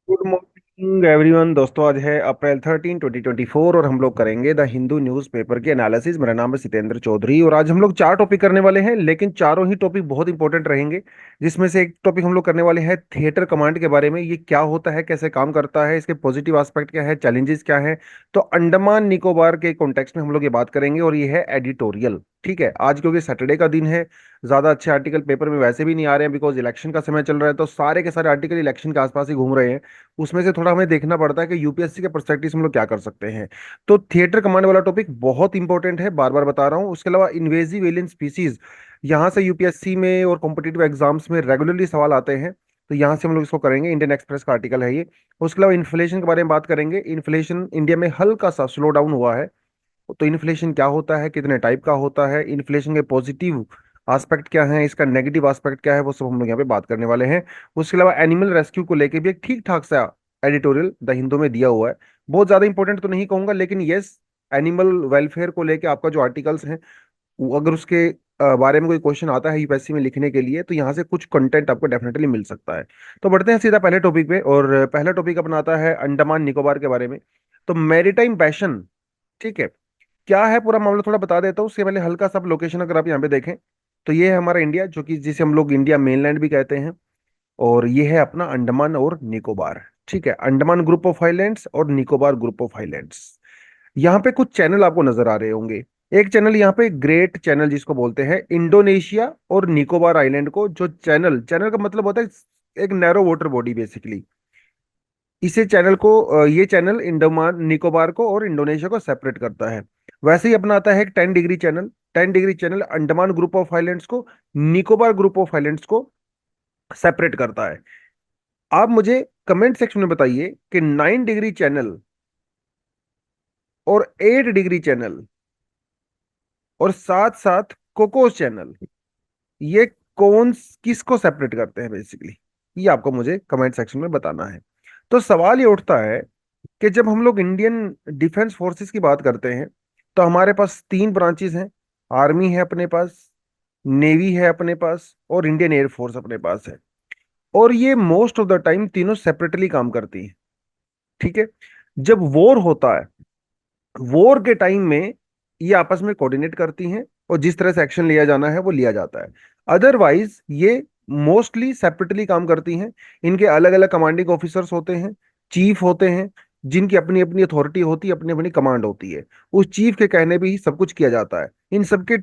Good morning everyone. दोस्तों, आज है अप्रैल 13 2024 और हम लोग करेंगे द हिंदू न्यूज़पेपर के एनालिसिस। मेरा नाम है सितेंद्र चौधरी और आज हम लोग चार टॉपिक करने वाले हैं, लेकिन चारों ही टॉपिक बहुत इंपॉर्टेंट रहेंगे। जिसमें से एक टॉपिक हम लोग करने वाले हैं थिएटर कमांड के बारे में। ये क्या होता है, कैसे काम करता है, इसके पॉजिटिव एस्पेक्ट क्या है, चैलेंजेस क्या है। तो अंडमान निकोबार के कॉन्टेक्स्ट में हम लोग ये बात करेंगे और ये है एडिटोरियल। ठीक है, आज क्योंकि सैटरडे का दिन है, ज्यादा अच्छे आर्टिकल पेपर में वैसे भी नहीं आ रहे हैं बिकॉज इलेक्शन का समय चल रहा है, तो सारे के सारे आर्टिकल इलेक्शन के आसपास ही घूम रहे हैं। उसमें से थोड़ा हमें देखना पड़ता है कि यूपीएससी के पर्सपेक्टिव से हम लोग क्या कर सकते हैं। तो थिएटर कमांड वाला टॉपिक बहुत इंपॉर्टेंट है, बार बार बता रहा हूँ। उसके अलावा इन्वेजिव एलियन स्पीसीज, यहाँ से यूपीएससी में और कॉम्पिटिटिव एग्जाम्स में रेगुलरली सवाल आते हैं, तो यहाँ से हम लोग इसको करेंगे। इंडियन एक्सप्रेस का आर्टिकल है ये। उसके अलावा इन्फ्लेशन के बारे में बात करेंगे। इन्फ्लेशन इंडिया में हल्का सा स्लो डाउन हुआ है, तो इन्फ्लेशन क्या होता है, कितने टाइप का होता है, इन्फ्लेशन के पॉजिटिव एस्पेक्ट क्या है, इसका नेगेटिव एस्पेक्ट क्या है, वो सब हम लोग यहाँ पे बात करने वाले हैं। उसके अलावा एनिमल रेस्क्यू को लेके भी एक ठीक ठाक सा एडिटोरियल द हिंदू में दिया हुआ है। बहुत ज्यादा इंपॉर्टेंट तो नहीं कहूंगा, लेकिन यस, एनिमल वेलफेयर को लेके आपका जो आर्टिकल्स हैं, अगर उसके बारे में कोई क्वेश्चन आता है यूपीएससी में लिखने के लिए, तो यहाँ से कुछ कंटेंट आपको डेफिनेटली मिल सकता है। तो बढ़ते हैं सीधा पहले टॉपिक पे, और पहला टॉपिक अपना आता है अंडमान निकोबार के बारे में। तो मैरीटाइम पैशन, ठीक है, क्या है पूरा मामला थोड़ा बता देता हूँ। उससे पहले हल्का सा लोकेशन अगर आप यहाँ पे देखें, तो ये है हमारा इंडिया, जो कि जिसे हम लोग इंडिया मेनलैंड भी कहते हैं। और ये है अपना अंडमान और निकोबार। ठीक है, अंडमान ग्रुप ऑफ आइलैंड्स और निकोबार ग्रुप ऑफ आइलैंड्स। यहाँ पे कुछ चैनल आपको नजर आ रहे होंगे। एक चैनल यहाँ पे ग्रेट चैनल जिसको बोलते हैं, इंडोनेशिया और निकोबार आइलैंड को, जो चैनल चैनल का मतलब होता है एक नैरो वाटर बॉडी बेसिकली। इसे चैनल को ये चैनल इंडोमान निकोबार को और इंडोनेशिया को सेपरेट करता है। वैसे ही अपना आता है एक 10 degree channel. 10 degree channel Andaman group of islands को, निकोबार ग्रुप ऑफ आइलैंड्स को सेपरेट करता है। आप मुझे कमेंट सेक्शन में बताइए कि 9 डिग्री चैनल और 8 डिग्री चैनल और साथ साथ कोकोस चैनल, ये कौन किसको सेपरेट करते हैं बेसिकली, ये आपको मुझे कमेंट सेक्शन में बताना है। तो सवाल ये उठता है कि जब हम लोग इंडियन डिफेंस फोर्सेस की बात करते हैं, तो हमारे पास तीन ब्रांचेस हैं। आर्मी है अपने पास, नेवी है अपने पास, और इंडियन एयरफोर्स अपने पास है। और ये मोस्ट ऑफ द टाइम तीनों सेपरेटली काम करती हैं। ठीक है, जब वॉर होता है, वॉर के टाइम में ये आपस में कोऑर्डिनेट करती हैं और जिस तरह से एक्शन लिया जाना है वो लिया जाता है। अदरवाइज ये मोस्टली सेपरेटली काम करती हैं। इनके अलग अलग कमांडिंग ऑफिसर्स होते हैं, चीफ होते हैं, जिनकी अपनी अपनी अथॉरिटी होती है, अपनी अपनी कमांड होती है। उस चीफ के कहने पे ही सब कुछ किया जाता है। इन सबके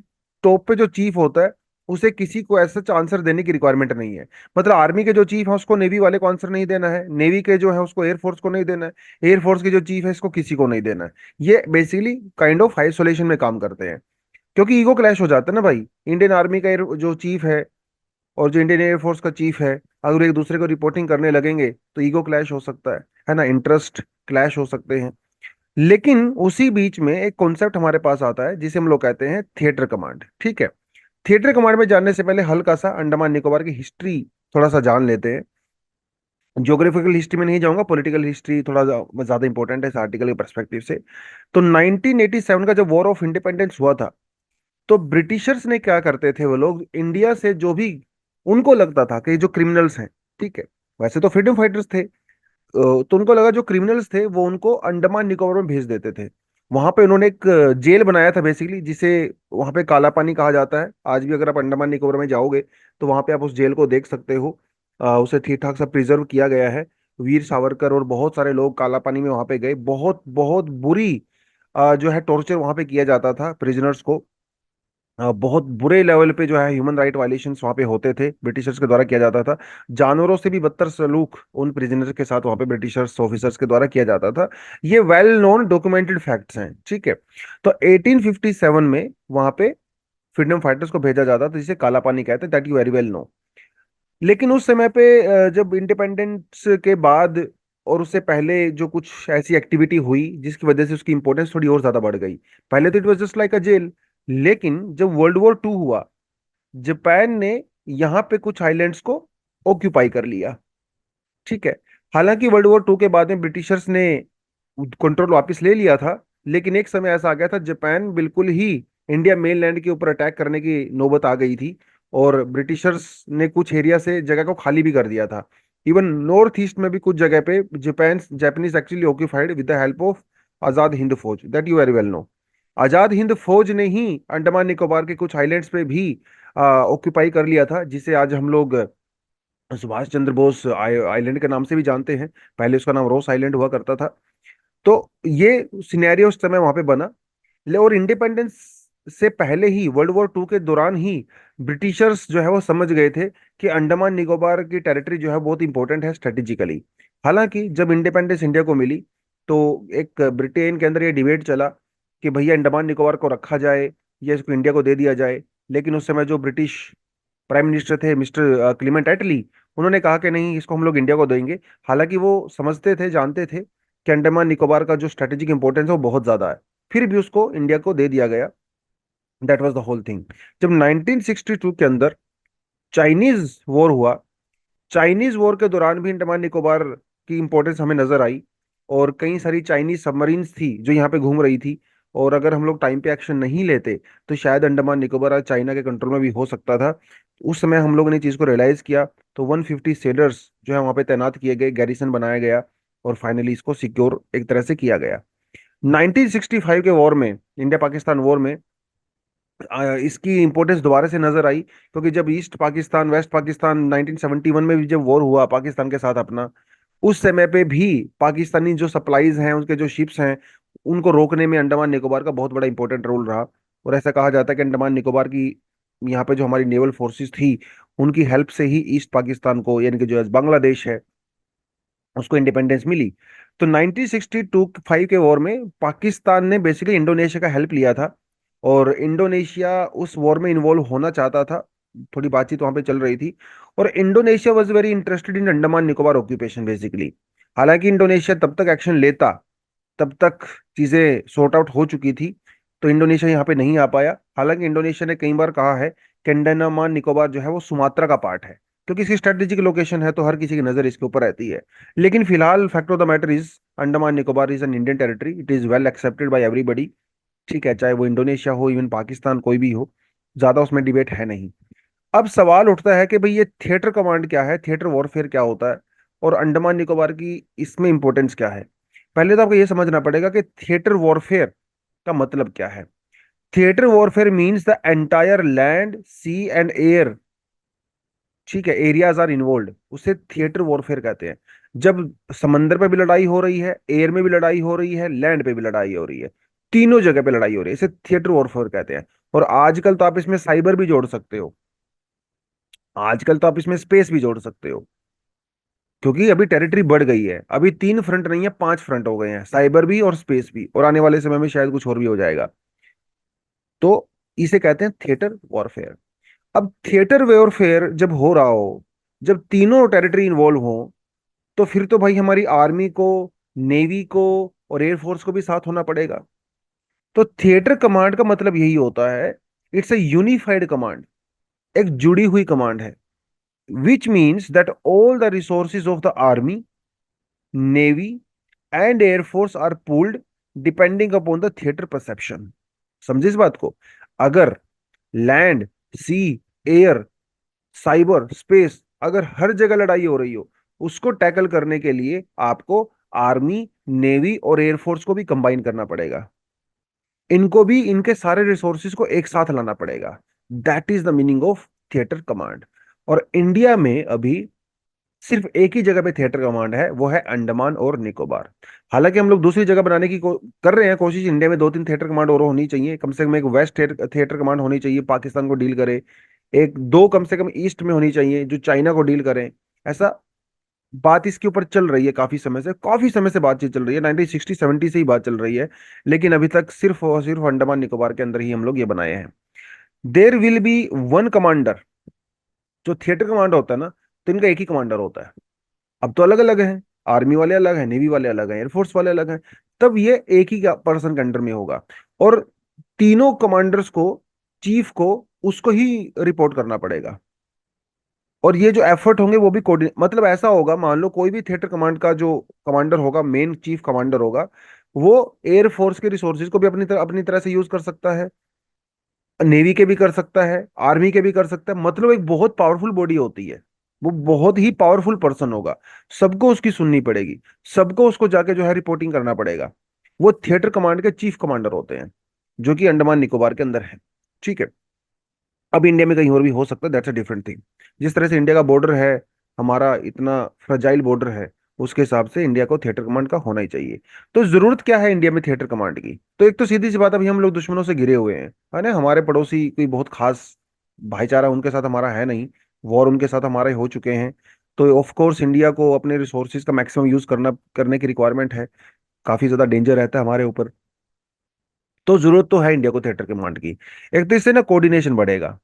टॉप पे जो चीफ होता है, उसे किसी को ऐसा आंसर देने की रिक्वायरमेंट नहीं है। मतलब आर्मी के जो चीफ है उसको नेवी वाले को आंसर नहीं देना है, नेवी के जो है उसको एयरफोर्स को नहीं देना है, एयरफोर्स के जो चीफ है इसको किसी को नहीं देना है। ये बेसिकली काइंड ऑफ आइसोलेशन में काम करते हैं, क्योंकि ईगो क्लैश हो जाता है ना भाई। इंडियन आर्मी का जो चीफ है और जो इंडियन एयरफोर्स का चीफ है, अगर एक दूसरे को रिपोर्टिंग करने लगेंगे तो ईगो क्लैश हो सकता है ना, इंटरेस्ट क्लैश हो सकते हैं। लेकिन उसी बीच में एक कॉन्सेप्ट हमारे पास आता है जिसे हम लोग कहते हैं थिएटर कमांड। ठीक है, थिएटर कमांड में जानने से पहले हल्का सा अंडमान निकोबार की हिस्ट्री थोड़ा सा जान लेते हैं। ज्योग्राफिकल हिस्ट्री में नहीं जाऊंगा, पॉलिटिकल हिस्ट्री थोड़ा ज्यादा इंपॉर्टेंट है इस आर्टिकल के परस्पेक्टिव से। तो 1987 का जब वॉर ऑफ इंडिपेंडेंस हुआ था, तो ब्रिटिशर्स ने क्या करते थे, वो लोग इंडिया से जो भी उनको लगता था कि जो क्रिमिनल्स हैं, ठीक है, वैसे तो फ्रीडम फाइटर्स थे, तो उनको लगा जो क्रिमिनल्स थे वो उनको अंडमान निकोबार में भेज देते थे। वहां पे उन्होंने एक जेल बनाया था बेसिकली, जिसे वहां पे काला पानी कहा जाता है। आज भी अगर आप अंडमान निकोबार में जाओगे तो वहां पे आप उस जेल को देख सकते हो। उसे ठीक ठाक सा प्रिजर्व किया गया है। वीर सावरकर और बहुत सारे लोग काला पानी में वहां पे गए। बहुत बहुत बुरी जो है टॉर्चर वहां पे किया जाता था प्रिजनर्स को। बहुत बुरे लेवल पे जो है ह्यूमन राइट वायलेशंस वहाँ पे होते थे, ब्रिटिशर्स के द्वारा किया जाता था। जानवरों से भी बदतर सलूक उन प्रिजनर के साथ वहाँ पे ब्रिटिशर्स ऑफिसर्स के द्वारा किया जाता था। ये वेल नोन डॉक्यूमेंटेड फैक्ट्स हैं। ठीक है, तो 1857 में वहाँ पे फ्रीडम फाइटर्स को भेजा जाता था, जिसे काला पानी कहते हैं, that you very well know. लेकिन उस समय पे जब इंडिपेंडेंस के बाद और उससे पहले जो कुछ ऐसी एक्टिविटी हुई जिसकी वजह से उसकी इंपॉर्टेंस थोड़ी और ज्यादा बढ़ गई। पहले तो it was just like a jail, लेकिन जब वर्ल्ड वॉर 2 हुआ, जापान ने यहाँ पे कुछ आइलैंड्स को ऑक्यूपाई कर लिया। ठीक है, हालांकि वर्ल्ड वॉर 2 के बाद में ब्रिटिशर्स ने कंट्रोल वापस ले लिया था, लेकिन एक समय ऐसा आ गया था जापान बिल्कुल ही इंडिया मेन लैंड के ऊपर अटैक करने की नौबत आ गई थी, और ब्रिटिशर्स ने कुछ एरिया से जगह को खाली भी कर दिया था। इवन नॉर्थ ईस्ट में भी कुछ जगह पे Japan Japanese actually occupied with the help of Azad Hind Fauj, that you very well know. Azad Hind Fauj ने ही अंडमान निकोबार के कुछ आइलैंड्स पे भी ऑक्यूपाई कर लिया था, जिसे आज हम लोग सुभाष चंद्र बोस आइलैंड के नाम से भी जानते हैं। पहले उसका नाम रोस आइलैंड हुआ करता था। तो ये सिनेरियो उस समय वहां पे बना। और इंडिपेंडेंस से पहले ही, वर्ल्ड वॉर 2 के दौरान ही, ब्रिटिशर्स जो है वो समझ गए थे कि अंडमान निकोबार की टेरिटरी जो है बहुत इंपॉर्टेंट है स्ट्रेटेजिकली। हालांकि जब इंडिपेंडेंस इंडिया को मिली तो एक ब्रिटेन के अंदर ये डिबेट चला कि भैया अंडमान निकोबार को रखा जाए या इसको इंडिया को दे दिया जाए। लेकिन उस समय जो ब्रिटिश प्राइम मिनिस्टर थे, मिस्टर क्लीमेंट एटली, उन्होंने कहा कि नहीं, इसको हम लोग इंडिया को देंगे। हालांकि वो समझते थे, जानते थे कि अंडमान निकोबार का जो स्ट्रेटेजिक इंपॉर्टेंस है वो बहुत ज्यादा है। फिर भी उसको इंडिया को दे दिया गया। That was the whole thing. जब 1962 के अंदर चाइनीज वॉर हुआ, चाइनीज वॉर के दौरान भी अंडमान निकोबार की इंपॉर्टेंस हमें नजर आई। और कई सारी चाइनीज सबमरीन्स थी जो यहाँ पे घूम रही थी। और अगर हम लोग टाइम पे एक्शन नहीं लेते तो शायद अंडमान निकोबार आज चाइना के कंट्रोल में भी हो सकता था। उस समय हम लोगों ने चीज को रियलाइज किया, तो 150 सेलर्स जो है वहाँ पे तैनात किए गए, गैरिसन बनाया गया, और फाइनली इसको सिक्योर एक तरह से किया गया। 1965 के वॉर में, इंडिया पाकिस्तान वॉर में, इसकी इंपॉर्टेंस दोबारा से नजर आई, क्योंकि जब ईस्ट पाकिस्तान वेस्ट पाकिस्तान 1971 में भी जब वॉर हुआ पाकिस्तान के साथ अपना, उस समय पे भी पाकिस्तानी जो सप्लाईज हैं, उसके जो शिप्स हैं, उनको रोकने में अंडमान निकोबार का बहुत बड़ा इंपॉर्टेंट रोल रहा। और ऐसा कहा जाता है कि अंडमान निकोबार की यहाँ पे जो हमारी नेवल फोर्सेस थी, उनकी हेल्प से ही ईस्ट पाकिस्तान को, यानी कि जो आज बांग्लादेश है, उसको इंडिपेंडेंस मिली। तो 1962-5 के वॉर में पाकिस्तान ने बेसिकली इंडोनेशिया का हेल्प लिया था। और इंडोनेशिया उस वॉर में इन्वॉल्व होना चाहता था, थोड़ी बातचीत वहां पे चल रही थी। और Indonesia was very interested in Andaman Nicobar occupation basically. हालांकि इंडोनेशिया तब तक एक्शन लेता, तब तक चीजें सॉर्ट आउट हो चुकी थी। तो इंडोनेशिया यहाँ पे नहीं आ पाया। हालांकि इंडोनेशिया ने कई बार कहा है कि अंडमान निकोबार जो है वो सुमात्रा का पार्ट है, क्योंकि इसकी स्ट्रेटेजिक लोकेशन है, तो हर किसी की नजर इसके ऊपर रहती है। लेकिन फिलहाल fact of the matter is, Andaman Nicobar is an Indian territory, it is well accepted by everybody. ठीक है, चाहे वो इंडोनेशिया हो, इवन पाकिस्तान, कोई भी हो, ज्यादा उसमें डिबेट है नहीं। अब सवाल उठता है कि भाई ये थिएटर कमांड क्या है, थिएटर वॉरफेयर क्या होता है, और अंडमान निकोबार की इसमें इंपॉर्टेंस क्या है। पहले तो आपको ये समझना पड़ेगा कि थिएटर वॉरफेयर का मतलब क्या है। Theatre warfare means the entire land sea and air, ठीक है, एरियाज आर इन्वॉल्व, उसे थिएटर वॉरफेयर कहते हैं। जब समंदर पे भी लड़ाई हो रही है, एयर में भी लड़ाई हो रही है, लैंड पे भी लड़ाई हो रही है, तीनों जगह पे लड़ाई हो रही है, इसे थिएटर वॉरफेयर कहते हैं। और आजकल तो आप इसमें साइबर भी जोड़ सकते हो, आजकल तो आप इसमें स्पेस भी जोड़ सकते हो, क्योंकि अभी टेरिटरी बढ़ गई है। अभी 3 फ्रंट नहीं है, 5 फ्रंट हो गए हैं, साइबर भी और स्पेस भी, और आने वाले समय में शायद कुछ और भी हो जाएगा। तो इसे कहते हैं थिएटर वॉरफेयर। अब थिएटर वॉरफेयर जब हो रहा हो, जब तीनों टेरिटरी इन्वॉल्व हो, तो फिर तो भाई हमारी आर्मी को, नेवी को और एयरफोर्स को भी साथ होना पड़ेगा। तो थिएटर कमांड का मतलब यही होता है, इट्स ए यूनिफाइड कमांड, एक जुड़ी हुई कमांड है। Which means that all the resources of the army, navy and air force are pooled depending upon the theatre perception. समझे इस बात को। अगर land, sea, air, cyber, space, अगर हर जगह लड़ाई हो रही हो, उसको टैकल करने के लिए आपको आर्मी, नेवी और एयरफोर्स को भी कंबाइन करना पड़ेगा। इनको भी, इनके सारे रिसोर्सेज को एक साथ लाना पड़ेगा। That is the meaning of theatre command. और इंडिया में अभी सिर्फ एक ही जगह पे थिएटर कमांड है, वो है अंडमान और निकोबार। हालांकि हम लोग दूसरी जगह बनाने की कर रहे हैं कोशिश। इंडिया में 2-3 थिएटर कमांड और होनी चाहिए, कम से कम एक वेस्ट थिएटर कमांड होनी चाहिए, पाकिस्तान को डील करे। एक दो कम से कम ईस्ट में होनी चाहिए, जो चाइना को डील करें। ऐसा बात इसके ऊपर चल रही है काफी समय से, काफी समय से बातचीत चल रही है, 1960-70 से ही बात चल रही है। लेकिन अभी तक सिर्फ और सिर्फ अंडमान निकोबार के अंदर ही हम लोग ये बनाए हैं। There will be one commander. जो थिएटर कमांडर होता है ना, तो इनका एक ही कमांडर होता है। अब तो अलग अलग हैं, आर्मी वाले अलग हैं, नेवी वाले अलग हैं, एयरफोर्स वाले अलग हैं। तब ये एक ही पर्सन के अंडर में होगा। और तीनों कमांडर्स को, चीफ को, उसको ही रिपोर्ट करना पड़ेगा। और ये जो एफर्ट होंगे वो भी कोऑर्डिनेट, मतलब ऐसा होगा, मान लो कोई भी थिएटर कमांड का जो कमांडर होगा, मेन चीफ कमांडर होगा, वो एयरफोर्स के रिसोर्सेज को भी अपनी तरह से यूज कर सकता है, नेवी के भी कर सकता है, आर्मी के भी कर सकता है। मतलब एक बहुत पावरफुल बॉडी होती है। वो बहुत ही पावरफुल पर्सन होगा, सबको उसकी सुननी पड़ेगी, सबको उसको जाके जो है रिपोर्टिंग करना पड़ेगा। वो थिएटर कमांड के चीफ कमांडर होते हैं, जो कि अंडमान निकोबार के अंदर है। ठीक है। अब इंडिया में कहीं और भी हो सकता है, दैट्स अ डिफरेंट थिंग। जिस तरह से इंडिया का बॉर्डर है, हमारा इतना फ्रजाइल बॉर्डर है, उसके हिसाब से इंडिया को थिएटर कमांड का होना ही चाहिए। तो जरूरत क्या है इंडिया में थिएटर कमांड की? तो एक तो सीधी सी बात, अभी हम लोग दुश्मनों से घिरे हुए हैं, है ना। हमारे पड़ोसी कोई बहुत खास भाईचारा उनके साथ हमारा है नहीं, वॉर उनके साथ हमारे हो चुके हैं। तो ऑफ कोर्स इंडिया को अपने रिसोर्सेज का मैक्सिमम यूज करने की रिक्वायरमेंट है, काफी ज्यादा डेंजर रहता है हमारे ऊपर। तो जरूरत तो है इंडिया को थिएटर कमांड की। एक तो इससे ना कोऑर्डिनेशन बढ़ेगा।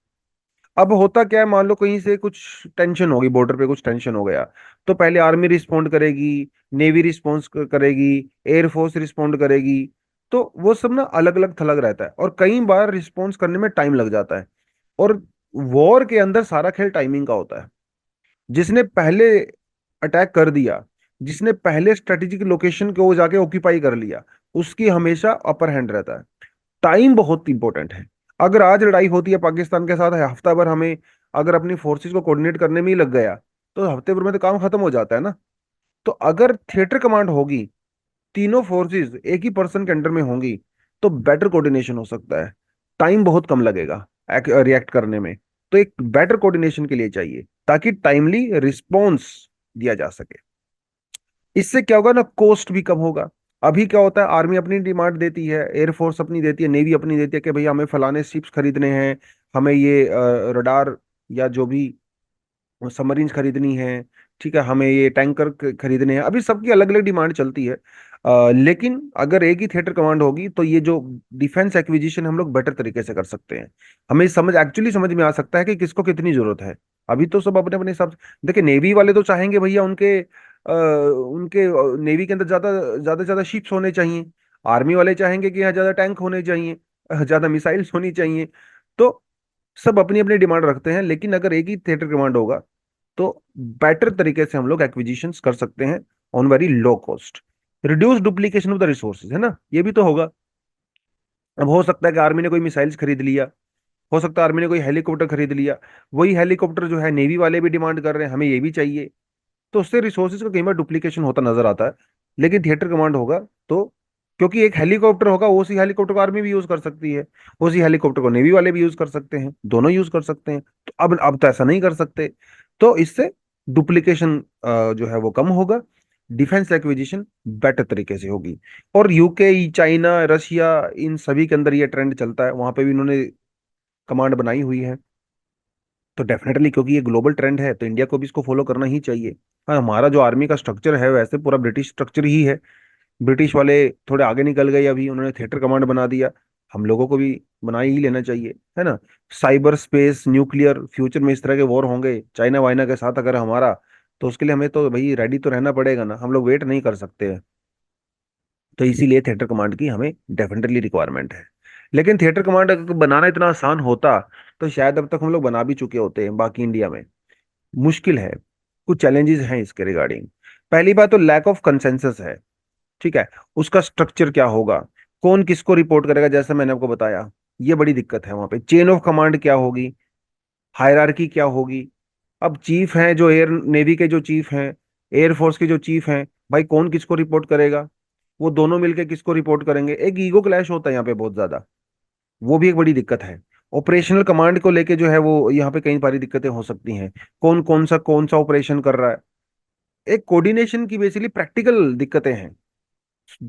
अब होता क्या है, मान लो कहीं से कुछ टेंशन होगी, बॉर्डर पे कुछ टेंशन हो गया, तो पहले आर्मी रिस्पॉन्ड करेगी, नेवी रिस्पॉन्स करेगी, एयरफोर्स रिस्पॉन्ड करेगी। तो वो सब ना अलग अलग थलग रहता है, और कई बार रिस्पॉन्स करने में टाइम लग जाता है। और वॉर के अंदर सारा खेल टाइमिंग का होता है। जिसने पहले अटैक कर दिया, जिसने पहले स्ट्रेटेजिक लोकेशन को जाके ऑक्यूपाई कर लिया, उसकी हमेशा अपर हैंड रहता है। टाइम बहुत इंपॉर्टेंट है। अगर आज लड़ाई होती है पाकिस्तान के साथ, हफ्ता भर हमें अगर अपनी फोर्सेस को कोऑर्डिनेट करने में ही लग गया, तो हफ्ते भर में तो काम खत्म हो जाता है ना। तो अगर थिएटर कमांड होगी, तीनों फोर्सेस एक ही पर्सन के अंडर में होंगी, तो बेटर कोऑर्डिनेशन हो सकता है, टाइम बहुत कम लगेगा रिएक्ट करने में। तो एक बेटर कोऑर्डिनेशन के लिए चाहिए, ताकि टाइमली रिस्पॉन्स दिया जा सके। इससे क्या होगा ना, कॉस्ट भी कम होगा। अभी क्या होता है, आर्मी अपनी डिमांड देती है, एयरफोर्स अपनी देती है, नेवी अपनी देती है कि भैया हमें फलाने शिप्स खरीदने हैं, हमें ये रडार या जो भी सबमरीन्स खरीदनी है, ठीक है, हमें ये टैंकर खरीदने हैं। अभी सबकी अलग अलग डिमांड चलती है। लेकिन अगर एक ही थिएटर कमांड होगी, तो ये जो डिफेंस एक्विजिशन हम लोग बेटर तरीके से कर सकते हैं। हमें एक्चुअली समझ में आ सकता है कि किसको कितनी जरूरत है। अभी तो सब अपने अपने हिसाब से, देखिए नेवी वाले तो चाहेंगे भैया उनके नेवी के अंदर ज्यादा से ज्यादा शिप्स होने चाहिए। आर्मी वाले चाहेंगे कि यहाँ ज्यादा टैंक होने चाहिए, ज्यादा मिसाइल्स होनी चाहिए। तो सब अपनी अपनी डिमांड रखते हैं, लेकिन अगर एक ही थिएटर कमांड होगा, तो बेटर तरीके से हम लोग एक्विजिशंस कर सकते हैं, on very low cost. Reduce duplication of the resources, है ना, ये भी तो होगा। अब हो सकता है कि आर्मी ने कोई मिसाइल्स खरीद लिया, हो सकता है आर्मी ने कोई हेलीकॉप्टर खरीद लिया, वही हेलीकॉप्टर जो है नेवी वाले भी डिमांड कर रहे हैं, हमें ये भी चाहिए। तो उससे रिसोर्सेज का कई बार डुप्लीकेशन होता नजर आता है। लेकिन थिएटर कमांड होगा तो, क्योंकि एक हेलीकॉप्टर होगा, उसी हेलीकॉप्टर को आर्मी भी यूज कर सकती है, उसी हेलीकॉप्टर को नेवी वाले भी यूज कर सकते हैं, दोनों यूज कर सकते हैं। तो अब तो ऐसा नहीं कर सकते। तो इससे डुप्लीकेशन जो है वो कम होगा, डिफेंस एक्विजिशन बेटर तरीके से होगी। और यूके, चाइना, रशिया, इन सभी के अंदर ये ट्रेंड चलता है, वहां पे भी इन्होंने कमांड बनाई हुई है। तो डेफिनेटली, क्योंकि ये ग्लोबल ट्रेंड है, तो इंडिया को भी इसको फॉलो करना ही चाहिए। हाँ, हमारा जो आर्मी का स्ट्रक्चर है वैसे पूरा ब्रिटिश स्ट्रक्चर ही है। ब्रिटिश वाले थोड़े आगे निकल गए, अभी उन्होंने थिएटर कमांड बना दिया। हम लोगों को भी बना ही लेना चाहिए, है ना। साइबर स्पेस, न्यूक्लियर, फ्यूचर में इस तरह के वॉर होंगे चाइना वाइना के साथ अगर हमारा, तो उसके लिए हमें तो भाई रेडी तो रहना पड़ेगा ना, हम लोग वेट नहीं कर सकते हैं। तो इसीलिए थिएटर कमांड की हमें डेफिनेटली रिक्वायरमेंट है। लेकिन थिएटर कमांड अगर बनाना इतना आसान होता, तो शायद अब तक हम लोग बना भी चुके होते हैं बाकी इंडिया में। मुश्किल है, कुछ चैलेंजेस हैं इसके रिगार्डिंग। पहली बात तो लैक ऑफ कंसेंसस है। ठीक है। उसका स्ट्रक्चर क्या होगा, कौन किसको रिपोर्ट करेगा, जैसे मैंने आपको बताया, ये बड़ी दिक्कत है। वहां पे चेन ऑफ कमांड क्या होगी, हायरार्की क्या होगी। अब चीफ हैं जो एयर नेवी के जो चीफ हैं, एयरफोर्स के जो चीफ हैं, भाई कौन किसको रिपोर्ट करेगा, वो दोनों मिलके किसको रिपोर्ट करेंगे। एक ईगो क्लैश होता है यहाँ पे बहुत ज्यादा, वो भी एक बड़ी दिक्कत है। ऑपरेशनल कमांड को लेके जो है वो यहाँ पे कई सारी दिक्कतें हो सकती हैं। कौन सा ऑपरेशन कर रहा है, एक कोऑर्डिनेशन की बेसिकली प्रैक्टिकल दिक्कतें हैं।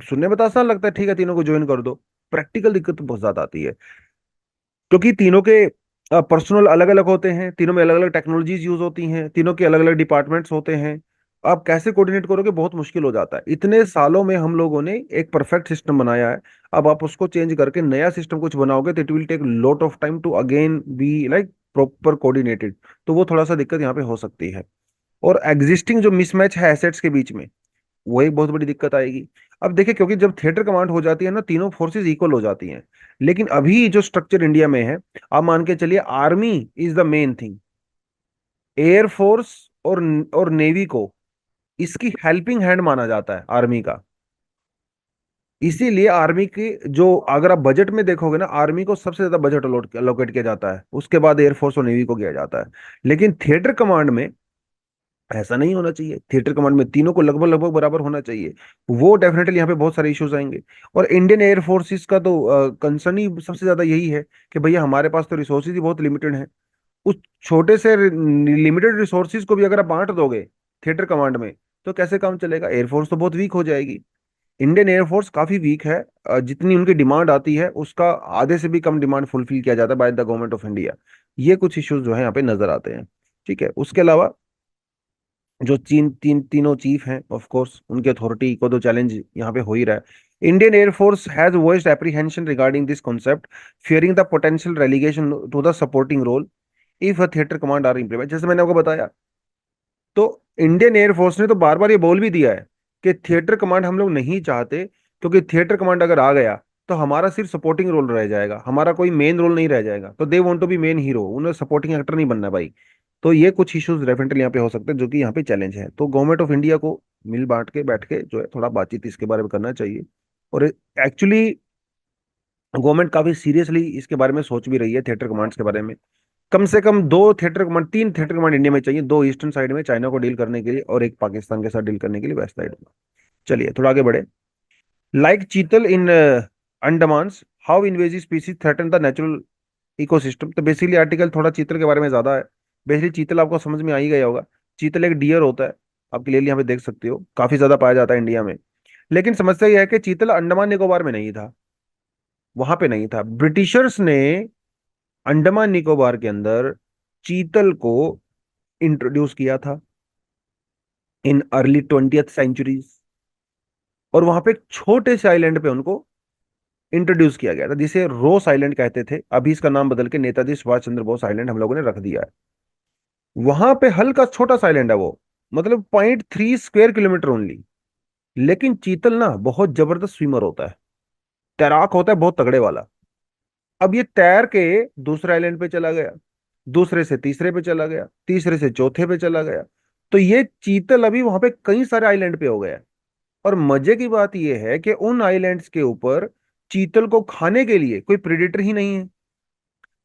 सुनने में तो आसान लगता है, ठीक है तीनों को ज्वाइन कर दो, प्रैक्टिकल दिक्कत तो बहुत ज्यादा आती है। क्योंकि तीनों के पर्सनल अलग अलग होते हैं, तीनों में अलग अलग टेक्नोलॉजीज यूज होती हैं, तीनों के अलग अलग डिपार्टमेंट्स होते हैं। आप कैसे कोऑर्डिनेट करोगे, बहुत मुश्किल हो जाता है। इतने सालों में हम लोगों ने एक परफेक्ट सिस्टम बनाया है, अब आप उसको चेंज करके नया सिस्टम कुछ बनाओगे, तो it will take lot of time to again be like proper coordinated. तो वो थोड़ा सा दिक्कत यहाँ पे हो सकती है। और एग्जिस्टिंग जो मिसमैच है एसेट्स के बीच में, वो एक बहुत बड़ी दिक्कत आएगी। अब देखिए, क्योंकि जब थिएटर कमांड हो जाती है ना, तीनों फोर्सेस इक्वल हो जाती हैं। लेकिन अभी जो स्ट्रक्चर इंडिया में है, आप मान के चलिए army is the main thing, air force और नेवी को इसकी हेल्पिंग हैंड माना जाता है आर्मी का। इसीलिए आर्मी की जो, अगर आप बजट में देखोगे ना, आर्मी को सबसे ज्यादा बजट अलोकेट किया जाता है, उसके बाद एयरफोर्स और नेवी को किया जाता है। लेकिन थिएटर कमांड में ऐसा नहीं होना चाहिए। थिएटर कमांड में तीनों को लगभग लगभग बराबर होना चाहिए। वो डेफिनेटली यहाँ पे बहुत सारे इश्यूज आएंगे। और इंडियन एयर फोर्सेस का तो कंसर्न ही सबसे ज्यादा यही है कि भैया हमारे पास तो रिसोर्सेज ही बहुत लिमिटेड है। उस छोटे से लिमिटेड रिसोर्सेज को भी अगर आप बांट दोगे थिएटर कमांड में, तो कैसे काम चलेगा? एयरफोर्स तो बहुत वीक हो जाएगी। इंडियन एयरफोर्स काफी वीक है। जितनी उनकी डिमांड आती है उसका आधे से भी कम डिमांड फुलफिल किया जाता है by the government of India. ये कुछ इश्यूज जो है यहाँ पे नजर आते हैं। ठीक है, उसके अलावा जो तीनों चीफ हैं ऑफ कोर्स, उनकी अथॉरिटी को तो चैलेंज यहाँ पे हो ही रहा है। Indian air force has voiced apprehension regarding this concept, fearing the potential relegation to the supporting role if a theatre command are implement. जैसे मैंने आपको बताया, तो इंडियन एयरफोर्स ने तो बार बार ये बोल भी दिया है कि थिएटर कमांड हम लोग नहीं चाहते, क्योंकि थिएटर कमांड अगर आ गया तो हमारा सिर्फ सपोर्टिंग रोल रह जाएगा, हमारा कोई मेन रोल नहीं रह जाएगा। तो they want to be main hero, उन्हें सपोर्टिंग एक्टर नहीं बनना भाई। तो ये कुछ इश्यूज डेफिनेटली यहाँ पे हो सकते हैं जो कि यहाँ पे चैलेंज है। तो गवर्नमेंट ऑफ इंडिया को मिल बांट के बैठ के जो है थोड़ा बातचीत इसके बारे में करना चाहिए। और एक्चुअली गवर्नमेंट काफी सीरियसली इसके बारे में सोच भी रही है थिएटर कमांड्स के बारे में। कम से कम तीन थिएटर कमांड इंडिया में चाहिए, दो ईस्टर्न साइड में चाइना को डील करने के लिए और एक पाकिस्तान के साथ डील करने के लिए वेस्ट साइड में। चलिए थोड़ा आगे बढ़े। Like chital in Andamans, how invasive species threaten the natural ecosystem. तो बेसिकली आर्टिकल थोड़ा चीतल के बारे में ज्यादा है। बेसिकली चीतल आपको समझ में आ ही गया होगा। चीतल एक डियर होता है, आप क्लियरली यहाँ पे देख सकते हो, काफी ज्यादा पाया जाता है इंडिया में। लेकिन समस्या यह है कि चीतल अंडमान निकोबार में नहीं था, वहां पे नहीं था। ब्रिटिशर्स ने अंडमान निकोबार के अंदर चीतल को इंट्रोड्यूस किया था इन अर्ली 20th सेंचुरीज। और वहां पे एक छोटे से आइलैंड पे उनको इंट्रोड्यूस किया गया था जिसे रोस आइलैंड कहते थे। अभी इसका नाम बदल के नेताजी सुभाष चंद्र बोस आइलैंड हम लोगों ने रख दिया है। वहां पे हल्का छोटा सा आइलैंड है वो, मतलब 0.3 स्क्वायर किलोमीटर ओनली। लेकिन चीतल ना बहुत जबरदस्त स्विमर होता है, तैराक होता है बहुत तगड़े वाला। अब ये तैर के दूसरे आइलैंड पे चला गया, दूसरे से तीसरे पे चला गया, तीसरे से चौथे पे चला गया। तो ये चीतल अभी वहां पे कई सारे आइलैंड पे हो गया है। और मजे की बात यह है कि उन आइलैंड्स के ऊपर चीतल को खाने के लिए कोई प्रेडेटर ही नहीं है।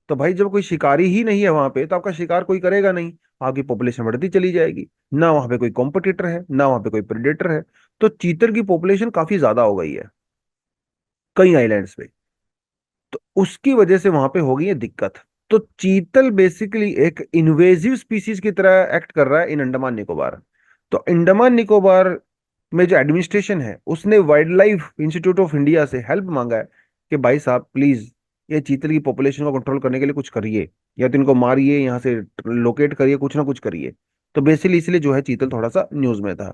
तो भाई जब कोई शिकारी ही नहीं है वहां पे, तो आपका शिकार कोई करेगा नहीं, आपकी पॉपुलेशन बढ़ती चली जाएगी। ना वहां पे कोई कॉम्पिटिटर है, ना वहां पे कोई प्रेडेटर है। तो चीतल की पॉपुलेशन काफी ज्यादा हो गई है कई आइलैंड्स पे। तो उसकी वजह से वहां पे हो गई है दिक्कत। तो चीतल बेसिकली एक इन्वेजिव स्पीसीज की तरह एक्ट कर रहा है इन अंडमान निकोबार। तो अंडमान निकोबार में जो एडमिनिस्ट्रेशन है उसने wild life institute of India से हेल्प मांगा है कि भाई साहब प्लीज ये चीतल की पॉपुलेशन को कंट्रोल करने के लिए कुछ करिए, या तो इनको मारिए, यहाँ से लोकेट करिए, कुछ ना कुछ करिए। तो बेसिकली इसलिए जो है चीतल थोड़ा सा न्यूज में था।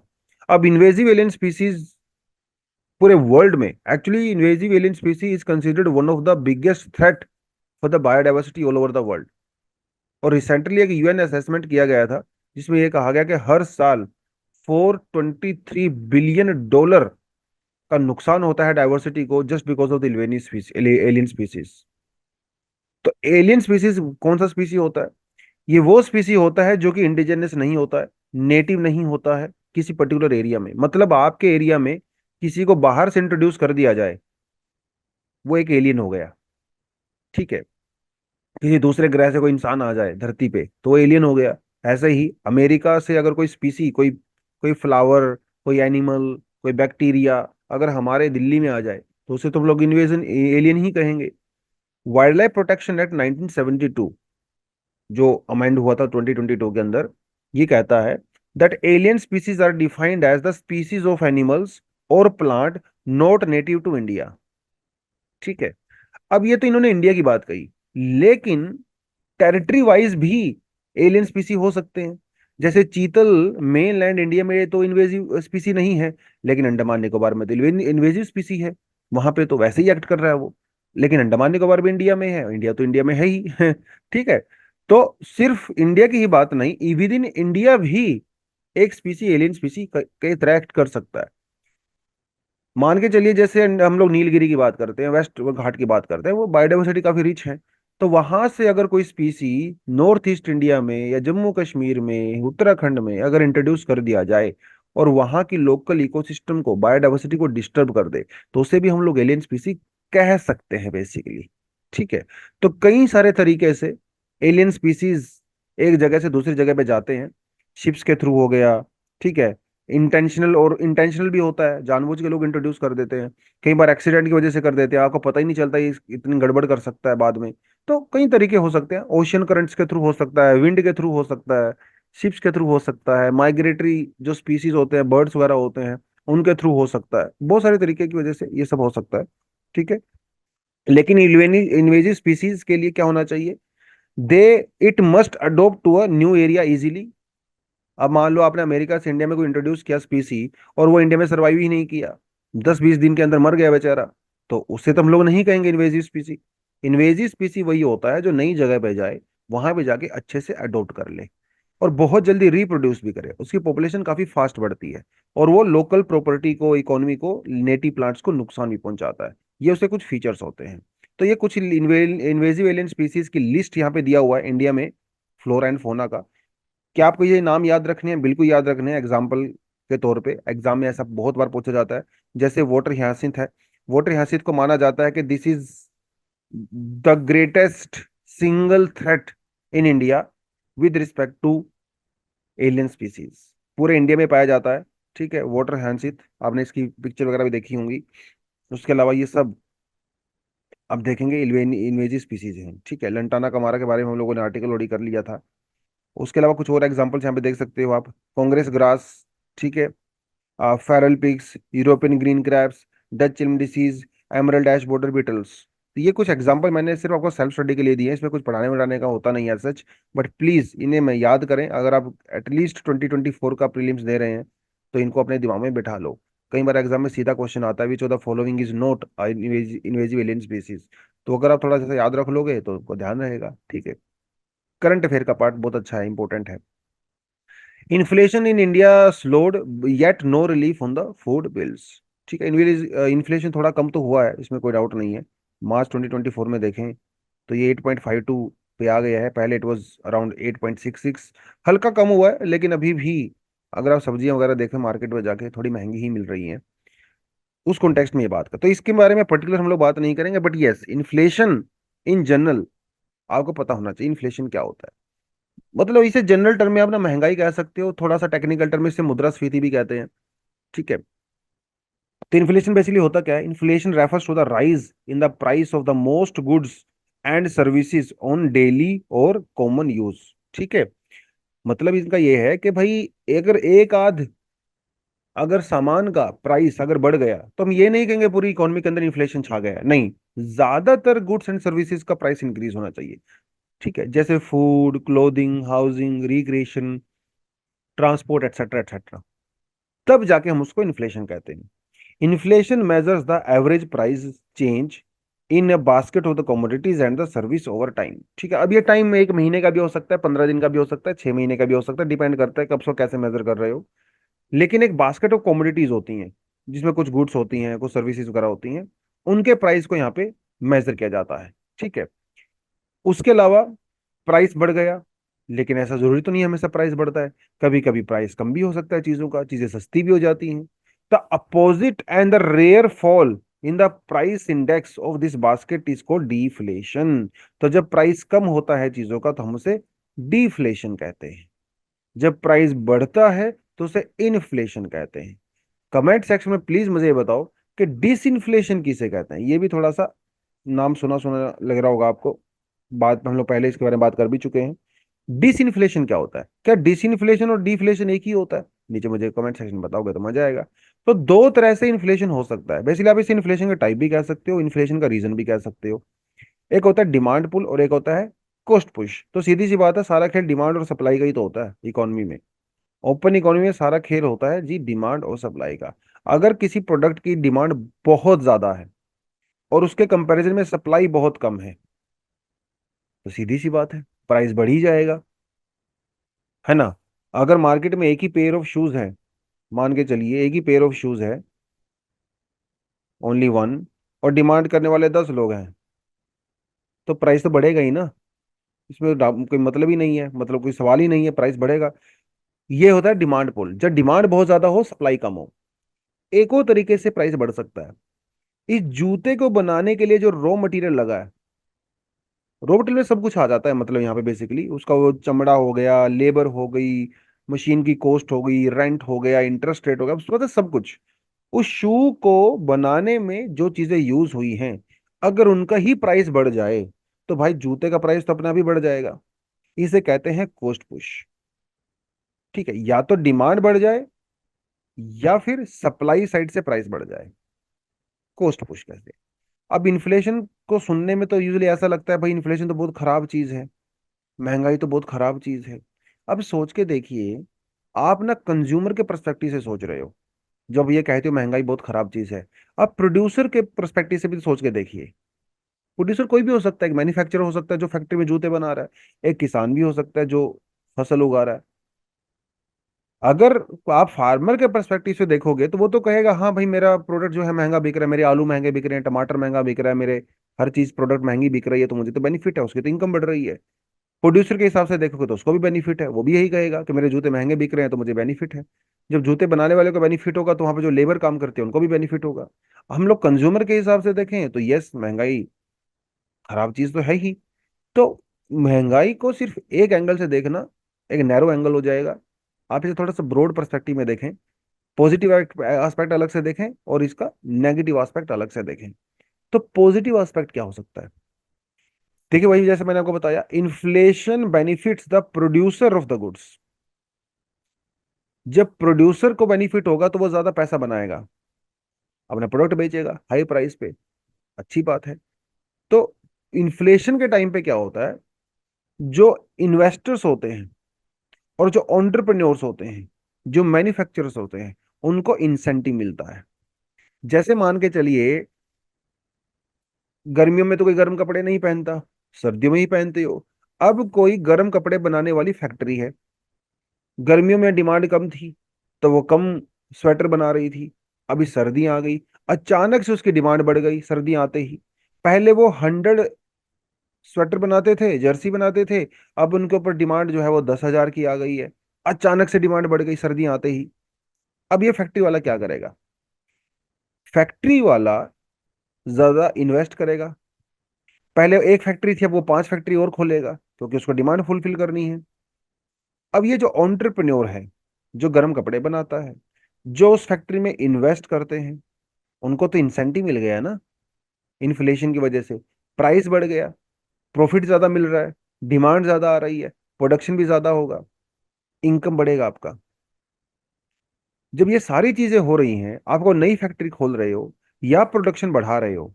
अब इन्वेजिव एलियन स्पीसीज पूरे वर्ल्ड में, actually invasive alien स्पीसी is considered one of the biggest threat for the biodiversity all over the world. और रिसेंटली एक यूएन असेसमेंट किया गया था जिसमें यह कहा गया कि हर साल $423 बिलियन का नुकसान होता है डाइवर्सिटी को just because of the alien species. तो एलियन स्पीसीज कौन सा स्पीसी होता है? ये वो स्पीसी होता है जो कि इंडिजिनस नहीं होता है, नेटिव नहीं होता है किसी पर्टिकुलर एरिया में। मतलब आपके एरिया में किसी को बाहर से इंट्रोड्यूस कर दिया जाए, वो एक एलियन हो गया। ठीक है, किसी दूसरे ग्रह से कोई इंसान आ जाए धरती पे तो वो एलियन हो गया। ऐसे ही अमेरिका से अगर कोई स्पीसी, कोई कोई फ्लावर, कोई एनिमल, कोई बैक्टीरिया अगर हमारे दिल्ली में आ जाए तो उसे तो हम लोग इन्वेजन एलियन ही कहेंगे। वाइल्ड लाइफ प्रोटेक्शन एक्ट 1972 जो अमेंड हुआ था 2022 के अंदर, ये कहता है that alien species are defined as the species of animals और plant not native to India. ठीक है, अब ये तो इन्होंने इंडिया की बात कही, लेकिन टेरिटरी वाइज भी एलियन स्पीसी हो सकते हैं। जैसे चीतल मेन लैंड इंडिया में तो इन्वेजिव स्पीसी नहीं है, लेकिन अंडमान निकोबार में तो इन्वेजिव स्पीसी है। वहां पे तो वैसे ही एक्ट कर रहा है वो। लेकिन अंडमान निकोबार भी इंडिया में है, इंडिया तो इंडिया में है ही ठीक है। तो सिर्फ इंडिया की ही बात नहीं, विद इन इंडिया भी एक स्पीसी एलियन स्पीसी के तरह एक्ट कर सकता है। मान के चलिए जैसे हम लोग नीलगिरी की बात करते हैं, वेस्ट घाट की बात करते हैं, वो बायोडाइवर्सिटी काफी रिच है। तो वहां से अगर कोई स्पीसी नॉर्थ ईस्ट इंडिया में या जम्मू कश्मीर में, उत्तराखंड में अगर इंट्रोड्यूस कर दिया जाए और वहां की लोकल इकोसिस्टम को, बायोडाइवर्सिटी को डिस्टर्ब कर दे, तो उसे भी हम लोग एलियन स्पीसी कह सकते हैं बेसिकली। ठीक है, तो कई सारे तरीके से एलियन स्पीसीज एक जगह से दूसरी जगह पे जाते हैं। शिप्स के थ्रू हो गया, ठीक है। इंटेंशनल, और इंटेंशनल भी होता है, जानबूझ के लोग इंट्रोड्यूस कर देते हैं। कई बार एक्सीडेंट की वजह से कर देते हैं, आपको पता ही नहीं चलता, ये इतनी गड़बड़ कर सकता है बाद में। तो कई तरीके हो सकते हैं, ओशियन करंट्स के थ्रू हो सकता है, विंड के थ्रू हो सकता है, शिप्स के थ्रू हो सकता है, माइग्रेटरी जो स्पीसीज होते हैं, बर्ड्स वगैरह होते हैं, उनके थ्रू हो सकता है। बहुत सारे तरीके की वजह से ये सब हो सकता है, ठीक है। लेकिन इन्वेजिव स्पीसीज के लिए क्या होना चाहिए? They it must adopt to a new area easily. अब मान लो आपने अमेरिका से इंडिया में कोई इंट्रोड्यूस किया स्पीसी, और वो इंडिया में सर्वाइव ही नहीं किया, 10-20 दिन के अंदर मर गया बेचारा, तो उससे तो हम लोग नहीं कहेंगे इन्वेजिव स्पीसी। इन्वेजिव स्पीसी वही होता है जो नई जगह पे जाए, वहां पे जाके अच्छे से अडोप्ट कर ले, और बहुत जल्दी रिप्रोड्यूस भी करे, उसकी पॉपुलेशन काफी फास्ट बढ़ती है, और वो लोकल प्रॉपर्टी को, इकोनॉमी को, नेटिव प्लांट्स को नुकसान भी पहुंचाता है। ये उसके कुछ फीचर्स होते हैं। तो ये कुछ इन्वेजिव एलियन स्पीसीज की लिस्ट यहाँ पे दिया हुआ है इंडिया में, फ्लोरा एंड फोना का। क्या आपको ये नाम याद रखने हैं? बिल्कुल याद रखने हैं, एग्जाम्पल के तौर पे एग्जाम में ऐसा बहुत बार पूछा जाता है। जैसे वाटर ह्यासिंथ है, वाटर ह्यासिंथ को माना जाता है कि this is the greatest single threat in India with respect to alien species. पूरे इंडिया में पाया जाता है, ठीक है, वाटर ह्यासिंथ। आपने इसकी पिक्चर वगैरह भी देखी होंगी। उसके अलावा ये सब अब देखेंगे इन्वेजिव स्पीसीज हैं, ठीक है। लंटाना कमारा के बारे में हम लोगों ने आर्टिकल ऑडी कर लिया था। उसके अलावा कुछ और एग्जांपल्स यहाँ पे देख सकते हो आप। कांग्रेस ग्रास, ठीक है, feral pigs, European green crabs, Dutch elm disease, emerald ash borer beetles. तो ये कुछ एग्जांपल मैंने सिर्फ आपको सेल्फ स्टडी के लिए दिए हैं, इसमें कुछ पढ़ाने वढ़ाने का होता नहीं है सच। बट प्लीज इन्हें मैं याद करें, अगर आप एटलीस्ट 2024 का प्रीलिम्स दे रहे हैं तो इनको अपने दिमाग में बिठा लो। कई बार एग्जाम में सीधा क्वेश्चन आता है, which of the following is not invasive alien species. तो अगर आप थोड़ा सा याद रख लोगे तो आपको ध्यान रहेगा, ठीक है। करंट अफेयर का पार्ट बहुत अच्छा है, इंपॉर्टेंट है। Inflation in India slowed, yet no relief on the food bills. ठीक है, इन्फ्लेशन थोड़ा कम तो हुआ है, इसमें कोई डाउट नहीं है। मार्च 2024 में देखें तो ये 8.52 पे आ गया है, पहले इट वाज अराउंड 8.66। हल्का कम हुआ है, लेकिन अभी भी अगर आप सब्जियां वगैरह देखें मार्केट में जाके, थोड़ी महंगी ही मिल रही हैं। उस कॉन्टेक्स्ट में ये बात कर, तो इसके बारे में पर्टिकुलर हम लोग बात नहीं करेंगे, but yes, inflation in general आपको पता होना चाहिए इन्फ्लेशन क्या होता है। मतलब इसे जनरल टर्म में आप ना महंगाई कह सकते हो, थोड़ा सा टेक्निकल टर्म में इसे मुद्रास्फीति भी कहते हैं, ठीक है। तो इन्फ्लेशन बेसिकली होता क्या है? Inflation refers to the rise in the price of the most goods and services on daily और कॉमन यूज, ठीक है। मतलब इनका ये है कि भाई अगर एक आध, अगर सामान का प्राइस अगर बढ़ गया तो हम ये नहीं कहेंगे पूरी इकोनॉमी के अंदर इन्फ्लेशन छा गया, नहीं। ज्यादातर गुड्स एंड सर्विसेज का प्राइस इंक्रीज होना चाहिए, ठीक है, जैसे food, clothing, housing, recreation, transport, etcetera etcetera. तब जाके हम उसको इन्फ्लेशन कहते हैं। Inflation measures the average price change in a basket of the commodities and the service over time, ठीक है। अब ये टाइम 1 महीने का भी हो सकता है, 15 दिन का भी हो सकता है, 6 महीने का भी हो सकता है, डिपेंड करता है कब सो कैसे मेजर कर रहे हो। लेकिन एक बास्केट ऑफ कमोडिटीज होती हैं, जिसमें कुछ गुड्स होती हैं, कुछ सर्विसेज वगैरह होती हैं, उनके प्राइस को यहाँ पे मेजर किया जाता है, ठीक है। उसके अलावा प्राइस बढ़ गया, लेकिन ऐसा जरूरी तो नहीं हमेशा प्राइस बढ़ता है, कभी कभी प्राइस कम भी हो सकता है चीजों का, चीजें सस्ती भी हो जाती हैं। The opposite and the rare fall in the price index of this basket is called deflation. तो जब प्राइस कम होता है चीजों का तो हम उसे डिफ्लेशन कहते हैं। जब प्राइस बढ़ता है तो उसे इन्फ्लेशन कहते हैं। कमेंट सेक्शन में प्लीज मुझे ये बताओ कि डिसइंफ्लेशन किसे कहते हैं। ये भी थोड़ा सा नाम सुना सुना लग रहा होगा आपको, बात हम लोग पहले इसके बारे में बात कर भी चुके हैं। डिसइंफ्लेशन क्या होता है? क्या डिसइंफ्लेशन और डिफ्लेशन एक ही होता है? नीचे मुझे कमेंट सेक्शन में बताओगे तो मजा आएगा। तो दो तरह से इन्फ्लेशन हो सकता है बेसिकली, आप इसे इन्फ्लेशन का टाइप भी कह सकते हो, इन्फ्लेशन का रीजन भी कह सकते हो। एक होता है डिमांड पुल और एक होता है कॉस्ट पुश। तो सीधी सी बात है, सारा खेल डिमांड और सप्लाई का ही तो होता है इकोनॉमी में। ओपन इकोनॉमी में सारा खेल होता है जी डिमांड और सप्लाई का। अगर किसी प्रोडक्ट की डिमांड बहुत ज्यादा है और उसके कंपैरिजन में सप्लाई बहुत कम है, तो सीधी सी बात है, प्राइस बढ़ ही जाएगा, है ना। अगर मार्केट में एक ही पेयर ऑफ शूज है, मान के चलिए एक ही पेयर ऑफ शूज है, ओनली वन, और डिमांड करने वाले 10 लोग हैं, तो प्राइस तो बढ़ेगा ही ना। इसमें कोई मतलब ही नहीं है, मतलब कोई सवाल ही नहीं है, प्राइस बढ़ेगा। ये होता है डिमांड पुल, जब डिमांड बहुत ज्यादा हो, सप्लाई कम हो। एक और तरीके से प्राइस बढ़ सकता है, इस जूते को बनाने के लिए जो रॉ मटेरियल लगा है, रॉ मटेरियल में सब कुछ आ जाता है, मतलब यहाँ पे बेसिकली उसका वो चमड़ा हो गया, लेबर हो गई, मशीन की कॉस्ट हो गई, रेंट हो गया, इंटरेस्ट रेट हो गया, उसके बाद सब कुछ। उस शू को बनाने में जो चीजें यूज हुई हैं, अगर उनका ही प्राइस बढ़ जाए तो भाई जूते का प्राइस तो अपने आप ही बढ़ जाएगा। इसे कहते हैं कॉस्ट पुश। ठीक है, या तो डिमांड बढ़ जाए या फिर सप्लाई साइड से प्राइस बढ़ जाए, कॉस्ट पुश कहते हैं। अब इन्फ्लेशन को सुनने में तो यूजुअली ऐसा लगता है भाई इन्फ्लेशन तो बहुत खराब चीज है, महंगाई तो बहुत खराब चीज है। अब सोच के देखिए, आप ना कंज्यूमर के पर्सपेक्टिव से सोच रहे हो जब ये कहते हो महंगाई बहुत खराब चीज है। आप प्रोड्यूसर के पर्सपेक्टिव से भी सोच के देखिए। प्रोड्यूसर कोई भी हो सकता है, एक मैन्युफैक्चरर हो सकता है जो फैक्ट्री में जूते बना रहा है, एक किसान भी हो सकता है जो फसल उगा रहा है। अगर आप फार्मर के पर्सपेक्टिव से देखोगे तो वो तो कहेगा हाँ भाई मेरा प्रोडक्ट जो है महंगा बिक रहा है, मेरे आलू महंगे बिक रहे हैं, टमाटर महंगा बिक रहा है, मेरे हर चीज प्रोडक्ट महंगी बिक रही है, तो मुझे तो बेनिफिट है, उसकी तो इनकम बढ़ रही है। प्रोड्यूसर के हिसाब से देखोगे तो उसको भी बेनिफिट है, वो भी यही कहेगा कि मेरे जूते महंगे बिक रहे हैं तो मुझे बेनिफिट है। जब जूते बनाने वाले को बेनिफिट होगा तो वहां पे जो लेबर काम करते हैं उनको भी बेनिफिट होगा। हम लोग कंज्यूमर के हिसाब से देखें तो यस, महंगाई खराब चीज तो है ही। तो महंगाई को सिर्फ एक एंगल से देखना एक नैरो एंगल हो जाएगा। आप इसे थोड़ा सा ब्रॉड पर्सपेक्टिव में देखें, पॉजिटिव एस्पेक्ट अलग से देखें और इसका नेगेटिव एस्पेक्ट अलग से देखें। तो पॉजिटिव एस्पेक्ट क्या हो सकता है? देखिए वही जैसे मैंने आपको बताया, inflation benefits the producer of the goods. जब प्रोड्यूसर को बेनिफिट होगा तो वो ज्यादा पैसा बनाएगा, अपना प्रोडक्ट बेचेगा हाई प्राइस पे। अच्छी बात है। तो इन्फ्लेशन के टाइम पे क्या होता है, जो इन्वेस्टर्स होते हैं और जो एंटरप्रेन्योर्स होते हैं, जो मैन्युफैक्चरर्स होते हैं, उनको इंसेंटिव मिलता है। जैसे मान के चलिए, गर्मियों में तो कोई गर्म कपड़े नहीं पहनता, सर्दियों में ही पहनते हो। अब कोई गर्म कपड़े बनाने वाली फैक्ट्री है, गर्मियों में डिमांड कम थी तो वो कम स्वेटर बना रही थी। अभी सर्दी आ गई, अचानक से उसकी डिमांड बढ़ गई सर्दी आते ही। पहले वो 100 स्वेटर बनाते थे, जर्सी बनाते थे, अब उनके ऊपर डिमांड जो है वो 10,000 की आ गई है। अचानक से डिमांड बढ़ गई सर्दी आते ही। अब ये फैक्ट्री वाला क्या करेगा? फैक्ट्री वाला ज्यादा इन्वेस्ट करेगा। पहले एक फैक्ट्री थी, अब वो 5 फैक्ट्री और खोलेगा क्योंकि उसको डिमांड फुलफिल करनी है। अब ये जो एंटरप्रेन्योर है, जो गर्म कपड़े बनाता है, जो उस फैक्ट्री में इन्वेस्ट करते हैं, उनको तो इंसेंटिव मिल गया ना। इन्फ्लेशन की वजह से प्राइस बढ़ गया, प्रॉफिट ज्यादा मिल रहा है, डिमांड ज्यादा आ रही है, प्रोडक्शन भी ज्यादा होगा, इनकम बढ़ेगा आपका। जब ये सारी चीजें हो रही हैं, आपको नई फैक्ट्री खोल रहे हो या प्रोडक्शन बढ़ा रहे हो,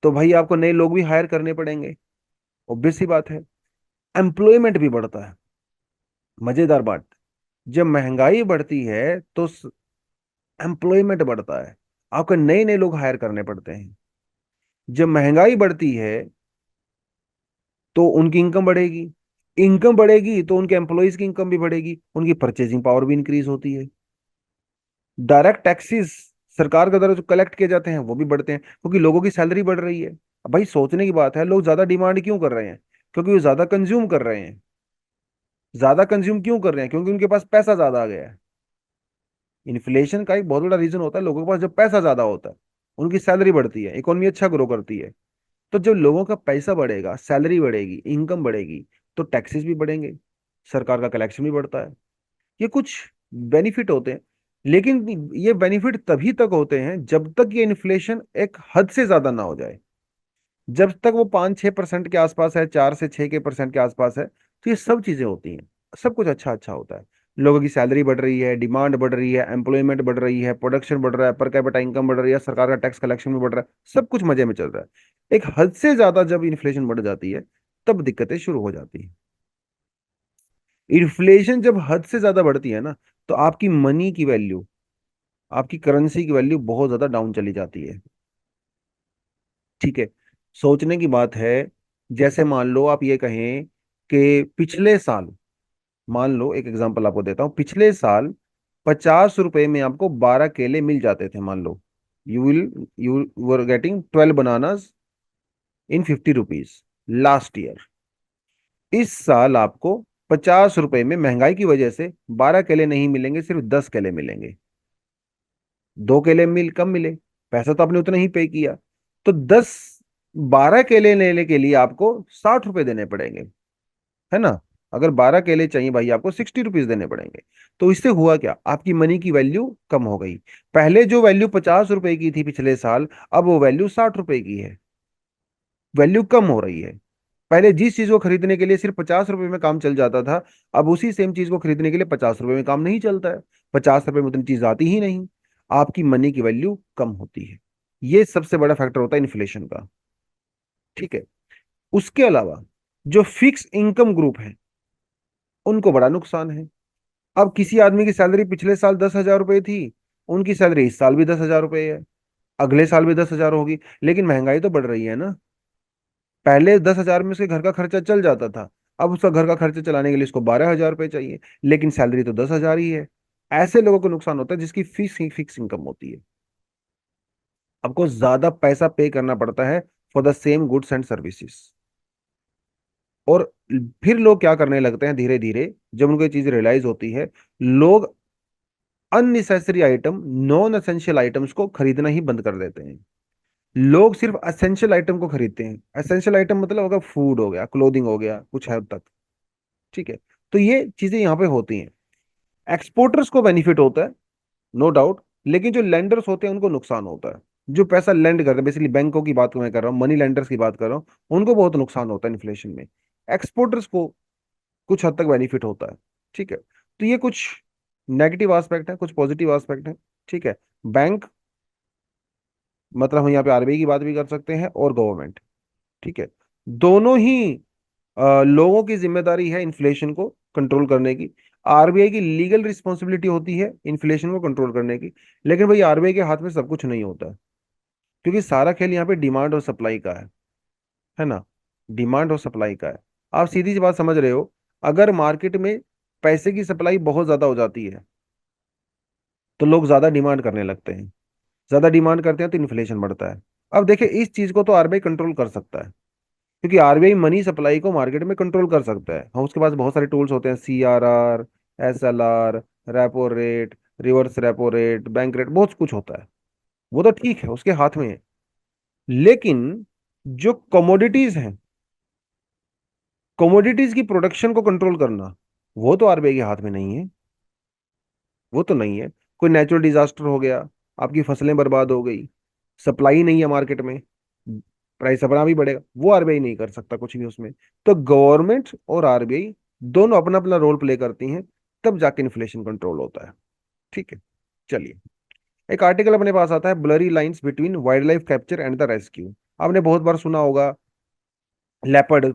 तो भाई आपको नए लोग भी हायर करने पड़ेंगे। ऑब्वियस सी बात है, एम्प्लॉयमेंट भी बढ़ता है। मजेदार बात, जब महंगाई बढ़ती है तो एम्प्लॉयमेंट बढ़ता है, आपको नए नए लोग हायर करने पड़ते हैं। जब महंगाई बढ़ती है तो उनकी इनकम बढ़ेगी, इनकम बढ़ेगी तो उनके एम्प्लॉयज की इनकम भी बढ़ेगी, उनकी परचेजिंग पावर भी इंक्रीज होती है। डायरेक्ट टैक्सेस सरकार के द्वारा जो कलेक्ट किए जाते हैं वो भी बढ़ते हैं क्योंकि लोगों की सैलरी बढ़ रही है। अब भाई सोचने की बात है, लोग ज्यादा डिमांड क्यों कर रहे हैं? क्योंकि वो ज्यादा कंज्यूम कर रहे हैं। ज्यादा कंज्यूम क्यों कर रहे हैं? क्योंकि उनके पास पैसा ज्यादा आ गया है। इन्फ्लेशन का एक बहुत बड़ा रीजन होता है, लोगों के पास जब पैसा ज्यादा होता है, उनकी सैलरी बढ़ती है, इकोनॉमी अच्छा ग्रो करती है। तो जब लोगों का पैसा बढ़ेगा, सैलरी बढ़ेगी, इनकम बढ़ेगी, तो टैक्सेस भी बढ़ेंगे, सरकार का कलेक्शन भी बढ़ता है। ये कुछ बेनिफिट होते हैं। लेकिन ये बेनिफिट तभी तक होते हैं जब तक ये इन्फ्लेशन एक हद से ज्यादा ना हो जाए। जब तक वो 5-6% के आसपास है, 4 से 6 के % के आसपास है, तो ये सब चीजें होती हैं, सब कुछ अच्छा अच्छा होता है। लोगों की सैलरी बढ़ रही है, डिमांड बढ़ रही है, एम्प्लॉयमेंट बढ़ रही है, प्रोडक्शन बढ़ रहा है, पर कैपिटा इनकम बढ़ रही है, सरकार का टैक्स कलेक्शन भी बढ़ रहा है, सब कुछ मजे में चल रहा है। एक हद से ज्यादा जब इन्फ्लेशन बढ़ जाती है तब दिक्कतें शुरू हो जाती हैं। इन्फ्लेशन जब हद से ज्यादा बढ़ती है ना, तो आपकी मनी की वैल्यू, आपकी करेंसी की वैल्यू बहुत ज्यादा डाउन चली जाती है। ठीक है, सोचने की बात है। जैसे मान लो आप ये कहें कि पिछले साल, मान लो एक एग्जांपल आपको देता हूँ, पिछले साल 50 रुपए में आपको 12 केले मिल जाते थे, मान लो। You were getting 12 bananas in 50 rupees last year. इस साल आपको 50 रुपए में महंगाई की वजह से 12 केले नहीं मिलेंगे, सिर्फ 10 केले मिलेंगे। 2 केले मिल कम मिले, पैसा तो आपने उतना ही पे किया। तो 12 केले लेने के लिए आपको 60 रुपए देने पड़ेंगे, है ना? अगर 12 केले चाहिए भाई आपको 60 रुपीज देने पड़ेंगे। तो इससे हुआ क्या, आपकी मनी की वैल्यू कम हो गई। पहले जो वैल्यू 50 रुपए की थी पिछले साल, अब वो वैल्यू 60 रुपए की है। वैल्यू कम हो रही है। पहले जिस चीज को खरीदने के लिए सिर्फ 50 रुपए में काम चल जाता था, अब उसी सेम चीज को खरीदने के लिए 50 रुपए में काम नहीं चलता है। 50 रुपए में उतनी चीज आती ही नहीं। आपकी मनी की वैल्यू कम होती है। ये सबसे बड़ा फैक्टर होता है इन्फ्लेशन का। ठीक है। उसके अलावा जो फिक्स इनकम ग्रुप है, उनको बड़ा नुकसान है। अब किसी आदमी की सैलरी पिछले साल 10,000 रुपए थी, उनकी सैलरी इस साल भी 10,000 रुपए है, अगले साल भी 10,000 होगी, लेकिन महंगाई तो बढ़ रही है ना। पहले 10,000 में उसके घर का खर्चा चल जाता था, अब उसका घर का खर्चा चलाने के लिए उसको 12,000 रुपये चाहिए, लेकिन सैलरी तो 10,000 ही है। ऐसे लोगों को नुकसान होता है जिसकी फिक्स फिक्स इनकम होती है। आपको ज्यादा पैसा पे करना पड़ता है for the same goods and services. और फिर लोग क्या करने लगते हैं धीरे धीरे, जब उनको ये चीज रियलाइज होती है, लोग unnecessary item, non essential items को खरीदना ही बंद कर देते हैं। लोग सिर्फ एसेंशियल आइटम को खरीदते हैं। एसेंशियल आइटम मतलब होगा फूड हो गया, क्लोथिंग हो गया, कुछ हद तक। ठीक है। तो ये चीजें यहाँ पे होती हैं। एक्सपोर्टर्स को बेनिफिट होता है, नो डाउट, लेकिन जो लेंडर्स होते हैं उनको नुकसान होता है। जो पैसा लेंड करते हैं, बेसिकली बैंकों की बात मैं कर रहा हूँ, मनी लेंडर्स की बात कर रहा हूँ, उनको बहुत नुकसान होता है इन्फ्लेशन में। एक्सपोर्टर्स को कुछ हद तक बेनिफिट होता है। ठीक है। तो ये कुछ नेगेटिव एस्पेक्ट है, कुछ पॉजिटिव एस्पेक्ट है। ठीक है। बैंक, मतलब हम यहाँ पे आरबीआई की बात भी कर सकते हैं, और गवर्नमेंट। ठीक है। दोनों ही लोगों की जिम्मेदारी है इन्फ्लेशन को कंट्रोल करने की। आरबीआई की लीगल रिस्पॉन्सिबिलिटी होती है इन्फ्लेशन को कंट्रोल करने की। लेकिन भाई आरबीआई के हाथ में सब कुछ नहीं होता है, क्योंकि सारा खेल यहाँ पे डिमांड और सप्लाई का है ना। डिमांड और सप्लाई का है। आप सीधी सी बात समझ रहे हो, अगर मार्केट में पैसे की सप्लाई बहुत ज्यादा हो जाती है, तो लोग ज्यादा डिमांड करने लगते हैं। ज्यादा डिमांड करते हैं तो इन्फ्लेशन बढ़ता है। अब देखिए, इस चीज को तो आरबीआई कंट्रोल कर सकता है, क्योंकि आरबीआई मनी सप्लाई को मार्केट में कंट्रोल कर सकता है। हाँ, उसके पास बहुत सारे टूल्स होते हैं, CRR, SLR, repo rate, reverse repo rate, bank rate, बहुत कुछ होता है। वो तो ठीक है, उसके हाथ में है। लेकिन जो कमोडिटीज हैं, कमोडिटीज की प्रोडक्शन को कंट्रोल करना, वो तो आरबीआई के हाथ में नहीं है। वो तो नहीं है। कोई नेचुरल डिजास्टर हो गया, आपकी फसलें बर्बाद हो गई, सप्लाई नहीं है मार्केट में, प्राइस अपना भी बढ़ेगा, वो आरबीआई नहीं कर सकता कुछ भी उसमें। तो गवर्नमेंट और आरबीआई दोनों अपना अपना रोल प्ले करती हैं, तब जाके इन्फ्लेशन कंट्रोल होता है। ठीक है। चलिए, एक आर्टिकल अपने पास आता है, blurry lines between wild life capture and the rescue. आपने बहुत बार सुना होगा, लेपर्ड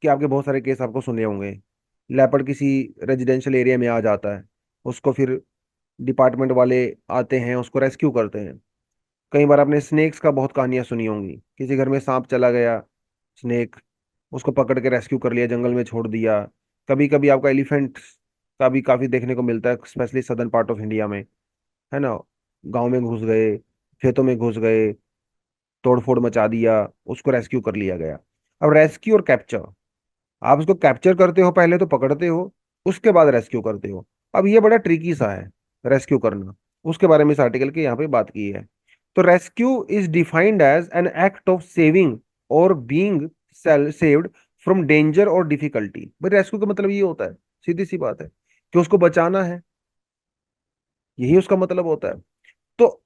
के आपके बहुत सारे केस आपको सुने होंगे। लेपर्ड किसी रेजिडेंशियल एरिया में आ जाता है, उसको फिर डिपार्टमेंट वाले आते हैं, उसको रेस्क्यू करते हैं। कई बार आपने स्नेक्स का बहुत कहानियां सुनी होंगी, किसी घर में सांप चला गया, स्नेक, उसको पकड़ के रेस्क्यू कर लिया, जंगल में छोड़ दिया। कभी कभी आपका एलिफेंट का भी काफी देखने को मिलता है, specially southern part of India में, है ना। गांव में घुस गए, खेतों में घुस गए, तोड़फोड़ मचा दिया, उसको रेस्क्यू कर लिया गया। अब रेस्क्यू और कैप्चर, आप उसको कैप्चर करते हो, पहले तो पकड़ते हो, उसके बाद रेस्क्यू करते हो। अब ये बड़ा ट्रिकी सा है रेस्क्यू करना। उसके बारे में इस आर्टिकल के यहाँ पे बात की है। तो rescue is defined as an act of saving और बीइंग सेव्ड फ्रॉम डेंजर और डिफिकल्टी। भाई रेस्क्यू का मतलब ये होता है, सीधी सी बात है, कि उसको बचाना है, यही उसका मतलब होता है। तो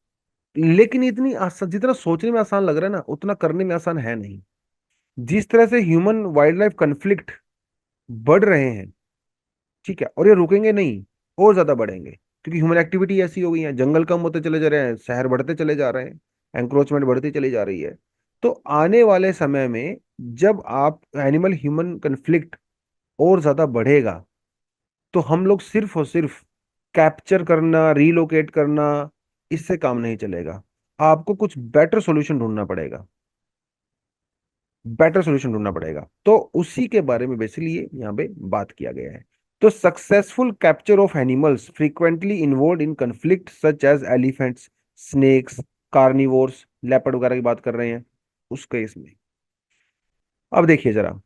लेकिन इतनी आसान, जितना सोचने में आसान लग रहा है ना, उतना करने में आसान है नहीं। जिस तरह से ह्यूमन वाइल्ड लाइफ कन्फ्लिक्ट बढ़ रहे हैं, ठीक है, और ये रुकेंगे नहीं, और ज्यादा बढ़ेंगे, क्योंकि ह्यूमन एक्टिविटी ऐसी हो गई है, जंगल कम होते चले जा रहे हैं, शहर बढ़ते चले जा रहे हैं, एंक्रोचमेंट बढ़ती चली जा रही है। तो आने वाले समय में जब आप एनिमल ह्यूमन कन्फ्लिक्ट और ज्यादा बढ़ेगा, तो हम लोग सिर्फ और सिर्फ कैप्चर करना, रीलोकेट करना, इससे काम नहीं चलेगा। आपको कुछ बेटर सॉल्यूशन ढूंढना पड़ेगा। बेटर सॉल्यूशन ढूंढना पड़ेगा, तो उसी के बारे में बेसिकली ये यहाँ पे बात किया गया है। तो successful capture of animals frequently involve in conflict such as elephants, snakes, carnivores, leopard वगैरह की बात कर रहे हैं उस केस में। अब देखिए जरा,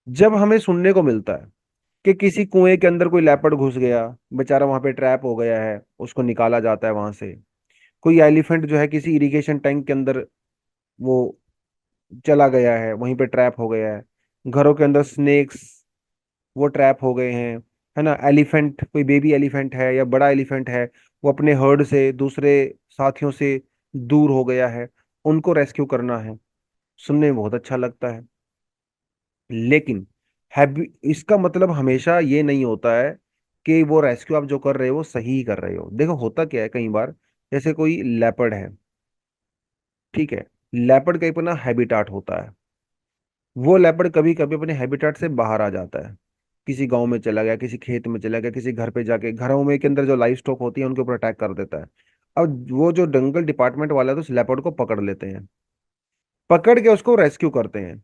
जब हमें सुनने को मिलता है कि किसी कुएं के अंदर कोई लेपर्ड घुस गया, बेचारा वहां पे ट्रैप हो गया है, उसको निकाला जाता है वहां से। कोई एलिफेंट जो है किसी इरिगेशन टैंक के अंदर वो चला गया है, वहीं पे ट्रैप हो गया है। घरों के अंदर स्नेक्स वो ट्रैप हो गए हैं, है ना। एलिफेंट, कोई बेबी एलिफेंट है या बड़ा एलिफेंट है, वो अपने हर्ड से, दूसरे साथियों से दूर हो गया है, उनको रेस्क्यू करना है। सुनने में बहुत अच्छा लगता है, लेकिन हैबी इसका मतलब हमेशा ये नहीं होता है कि वो रेस्क्यू आप जो कर रहे हो वो सही ही कर रहे हो। देखो होता क्या है कई बार, जैसे कोई लेपर्ड है, ठीक है, लेपर्ड का अपना हैबिटाट होता है। वो लेपर्ड कभी कभी अपने हैबिटाट से बाहर आ जाता है, किसी गांव में चला गया, किसी खेत में चला गया, किसी घर पे जाके, घरों में के अंदर जो लाइव स्टॉक होती है उनके ऊपर अटैक कर देता है। अब वो जो जंगल डिपार्टमेंट वाला है तो उस लेपर्ड को पकड़ लेते हैं, पकड़ के उसको रेस्क्यू करते हैं।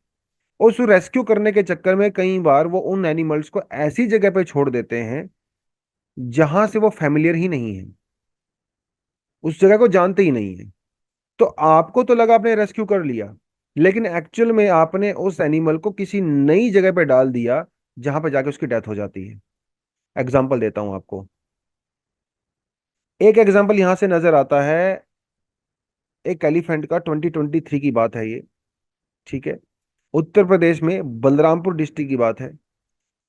उस रेस्क्यू करने के चक्कर में कई बार वो उन एनिमल्स को ऐसी जगह पे छोड़ देते हैं जहां से वो फैमिलियर ही नहीं है, उस जगह को जानते ही नहीं है। तो आपको तो लगा आपने रेस्क्यू कर लिया, लेकिन एक्चुअल में आपने उस एनिमल को किसी नई जगह पे डाल दिया जहां पे जाके उसकी डेथ हो जाती है। एग्जाम्पल देता हूं आपको। एक एग्जाम्पल यहां से नजर आता है, एक एलिफेंट का, 2023 की बात है ये, ठीक है। उत्तर प्रदेश में बलरामपुर डिस्ट्रिक्ट की बात है।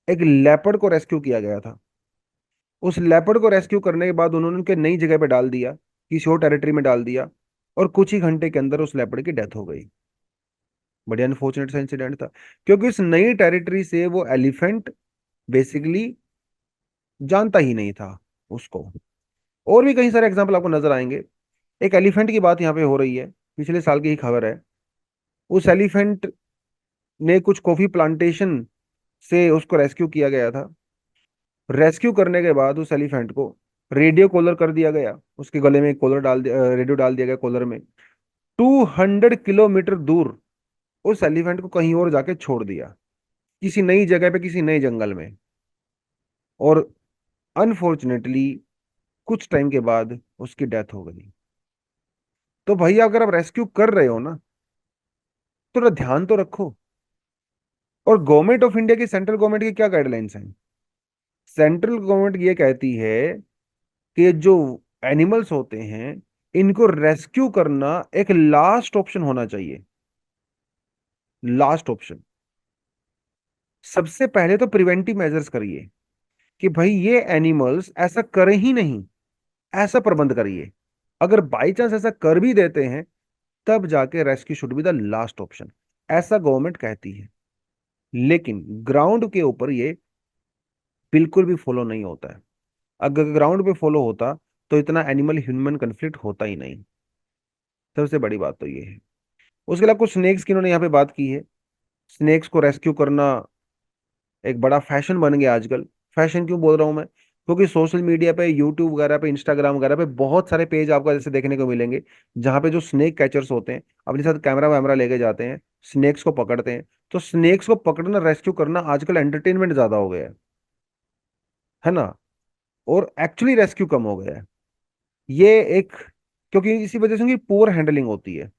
एक लेपर्ड को रेस्क्यू किया गया था। उस लेपर्ड को रेस्क्यू करने के बाद उन्होंने उनके नई जगह पे डाल दिया, किसी और टेरिटरी में डाल दिया, और कुछ ही घंटे के अंदर उस लेपर्ड की डेथ हो गई। बड़ी अनफॉर्चुनेट सा इंसिडेंट था, क्योंकि उस नई टेरिटरी से वो एलिफेंट बेसिकली जानता ही नहीं था उसको। और भी कई सारे एग्जाम्पल आपको नजर आएंगे। एक एलिफेंट की बात यहाँ पे हो रही है, पिछले साल की ही खबर है। उस एलिफेंट ने कुछ कॉफी प्लांटेशन से उसको रेस्क्यू किया गया था। रेस्क्यू करने के बाद उस एलिफेंट को रेडियो कॉलर कर दिया गया, उसके गले में कॉलर डाल दिया, रेडियो डाल दिया गया कॉलर में। 200 किलोमीटर दूर उस एलिफेंट को कहीं और जाके छोड़ दिया, किसी नई जगह पे, किसी नए जंगल में। और अनफॉर्चुनेटली कुछ टाइम के बाद उसकी डेथ हो गई। तो भैया अगर आप रेस्क्यू कर रहे हो ना, तो थोड़ा ध्यान तो रखो। और गवर्नमेंट ऑफ इंडिया की, सेंट्रल गवर्नमेंट की क्या गाइडलाइंस हैं? सेंट्रल गवर्नमेंट ये कहती है कि जो एनिमल्स होते हैं इनको रेस्क्यू करना एक लास्ट ऑप्शन होना चाहिए। Last option. सबसे पहले तो प्रिवेंटिव मेजर्स करिए कि भाई ये एनिमल्स ऐसा करें ही नहीं, ऐसा प्रबंध करिए। अगर बाई चांस ऐसा कर भी देते हैं, तब जाके rescue should be the last option, ऐसा गवर्नमेंट कहती है। लेकिन ग्राउंड के ऊपर ये बिल्कुल भी फॉलो नहीं होता है। अगर ग्राउंड पे फॉलो होता तो इतना एनिमल ह्यूमन कन्फ्लिक्ट होता ही नहीं। सबसे बड़ी बात तो ये है। उसके अलावा कुछ स्नेक्स की इन्होंने यहाँ पे बात की है। स्नेक्स को रेस्क्यू करना एक बड़ा फैशन बन गया आजकल। फैशन क्यों बोल रहा हूँ मैं? क्योंकि सोशल मीडिया पे, यूट्यूब वगैरह पे, इंस्टाग्राम वगैरह पे बहुत सारे पेज आपको जैसे देखने को मिलेंगे, जहाँ पे जो स्नेक कैचर्स होते हैं अपने साथ कैमरा वैमरा लेके जाते हैं, स्नेक्स को पकड़ते हैं। तो स्नेक्स को पकड़ना, रेस्क्यू करना आजकल एंटरटेनमेंट ज्यादा हो गया है ना। और एक्चुअली रेस्क्यू कम हो गया है ये। एक, क्योंकि इसी वजह से उनकी पुअर हैंडलिंग होती है।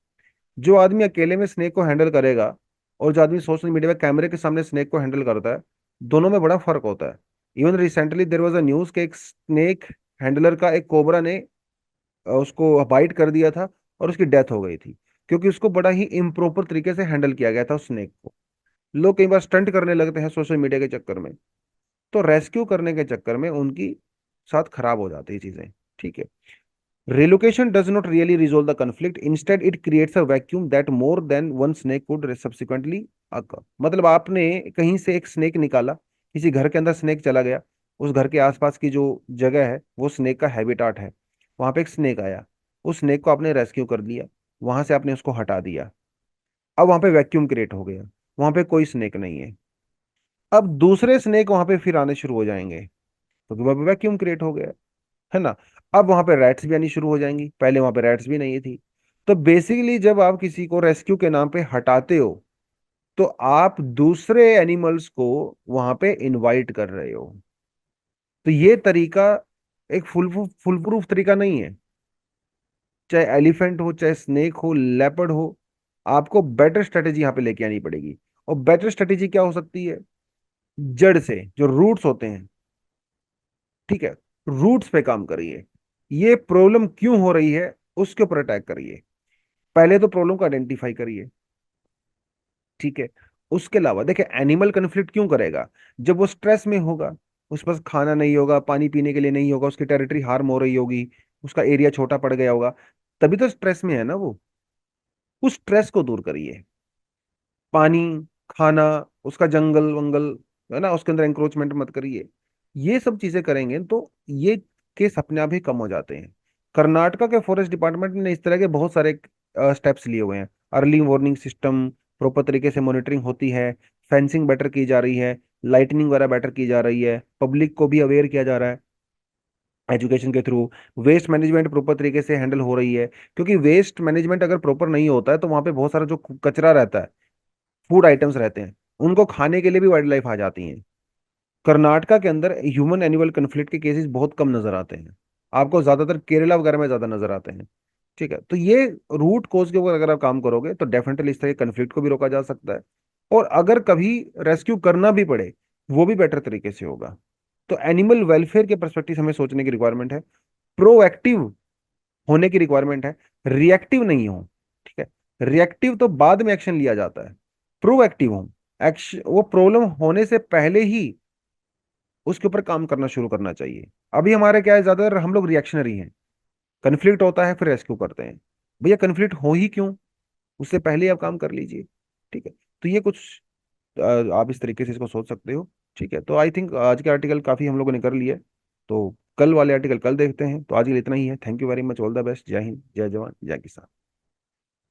जो आदमी अकेले में स्नेक को हैंडल करेगा और जो आदमी सोशल मीडिया पे कैमरे के सामने स्नेक को हैंडल करता है, दोनों में बड़ा फर्क होता है। Even recently there was a news कि एक स्नेक हैंडलर का एक कोबरा ने उसको बाइट कर दिया था और उसकी डेथ हो गई थी, क्योंकि उसको बड़ा ही इम्प्रॉपर तरीके से हैंडल किया गया था उस स्नेक को। लोग कई बार स्टंट करने लगते हैं सोशल मीडिया के चक्कर में, तो रेस्क्यू करने के चक्कर में उनकी साथ खराब हो जाती है चीजें, ठीक है। Relocation does not really resolve the conflict. Instead, it creates a vacuum that more than one snake could subsequently occur. मतलब आपने कहीं से एक स्नेक निकाला, किसी घर के अंदर स्नेक चला गया, उस घर के आसपास की जो जगह है वो स्नेक का हैबिटाट है, वहां पे एक स्नेक आया, उस स्नेक को आपने रेस्क्यू कर लिया, वहां से आपने उसको हटा दिया। अब वहां पे वैक्यूम क्रिएट हो गया, वहां पे कोई स्नेक नहीं है। अब दूसरे स्नेक वहां पे फिर आने शुरू हो जाएंगे, क्योंकि वहां पे वैक्यूम क्रिएट हो गया, है ना। अब वहां पे रैट्स भी आनी शुरू हो जाएंगी, पहले वहां पे रैट्स भी नहीं थी। तो बेसिकली जब आप किसी को रेस्क्यू के नाम पे हटाते हो, तो आप दूसरे एनिमल्स को वहां पे इनवाइट कर रहे हो। तो ये तरीका एक फुल प्रूफ तरीका नहीं है। चाहे एलिफेंट हो, चाहे स्नेक हो, लेपर्ड हो, आपको बेटर स्ट्रेटेजी यहाँ पे लेके आनी पड़ेगी। और बेटर स्ट्रेटेजी क्या हो सकती है? जड़ से, जो रूट्स होते हैं, ठीक है, रूट्स पे काम करिए। ये प्रॉब्लम क्यों हो रही है उसके ऊपर अटैक करिए। पहले तो प्रॉब्लम को आइडेंटिफाई करिए, ठीक है। उसके अलावा देखिए, एनिमल कन्फ्लिक्ट क्यों करेगा? जब वो स्ट्रेस में होगा, उसके पास खाना नहीं होगा, पानी पीने के लिए नहीं होगा, उसकी टेरिटरी हार्म हो रही होगी, उसका एरिया छोटा पड़ गया होगा, तभी तो स्ट्रेस में है ना वो। उस स्ट्रेस को दूर करिए। पानी, खाना, उसका जंगल वंगल, है ना, उसके अंदर इंक्रोचमेंट मत करिए। ये सब चीजें करेंगे तो ये केस अपने आप ही कम हो जाते हैं। कर्नाटका के फॉरेस्ट डिपार्टमेंट ने इस तरह के बहुत सारे स्टेप्स लिए हुए हैं। अर्ली वार्निंग सिस्टम प्रॉपर तरीके से मॉनिटरिंग होती है, फेंसिंग बेटर की जा रही है, लाइटनिंग वगैरह बेटर की जा रही है, पब्लिक को भी अवेयर किया जा रहा है एजुकेशन के थ्रू। वेस्ट मैनेजमेंट प्रॉपर तरीके से हैंडल हो रही है, क्योंकि वेस्ट मैनेजमेंट अगर प्रॉपर नहीं होता है तो वहां पे बहुत सारा जो कचरा रहता है, फूड आइटम्स रहते हैं, उनको खाने के लिए भी वाइल्ड लाइफ आ जाती है। कर्नाटका के अंदर ह्यूमन एनिमल कन्फ्लिक्ट के केसेस बहुत कम नजर आते हैं, आपको ज्यादातर केरला वगैरह में ज्यादा नजर आते हैं। ठीक है, तो ये रूट कोज के ऊपर अगर आप काम करोगे तो डेफिनेटली इस तरह के कन्फ्लिक्ट को भी रोका जा सकता है। और अगर कभी रेस्क्यू करना भी पड़े, वो भी बेटर तरीके से होगा। तो एनिमल वेलफेयर के परस्पेक्टिव हमें सोचने की रिक्वायरमेंट है, प्रोएक्टिव होने की रिक्वायरमेंट है, रिएक्टिव नहीं हो। ठीक है, रिएक्टिव तो बाद में एक्शन लिया जाता है, प्रोएक्टिव हो। एक्शन, वो प्रॉब्लम होने से पहले ही उसके ऊपर काम करना शुरू करना चाहिए। अभी हमारे क्या है, ज्यादातर हम लोग रिएक्शनरी हैं, कन्फ्लिक्ट होता है फिर रेस्क्यू करते हैं। भैया कन्फ्लिक्ट हो ही क्यों, उससे पहले ही आप काम कर लीजिए। ठीक है, तो ये कुछ आप इस तरीके से इसको सोच सकते हो। ठीक है, तो आई थिंक आज के आर्टिकल काफी हम लोगों ने कर लिया है, तो कल वाले आर्टिकल कल देखते हैं। तो आज के लिए इतना ही है। Thank you very much, all the best, जय हिंद, जय जवान, जय किसान।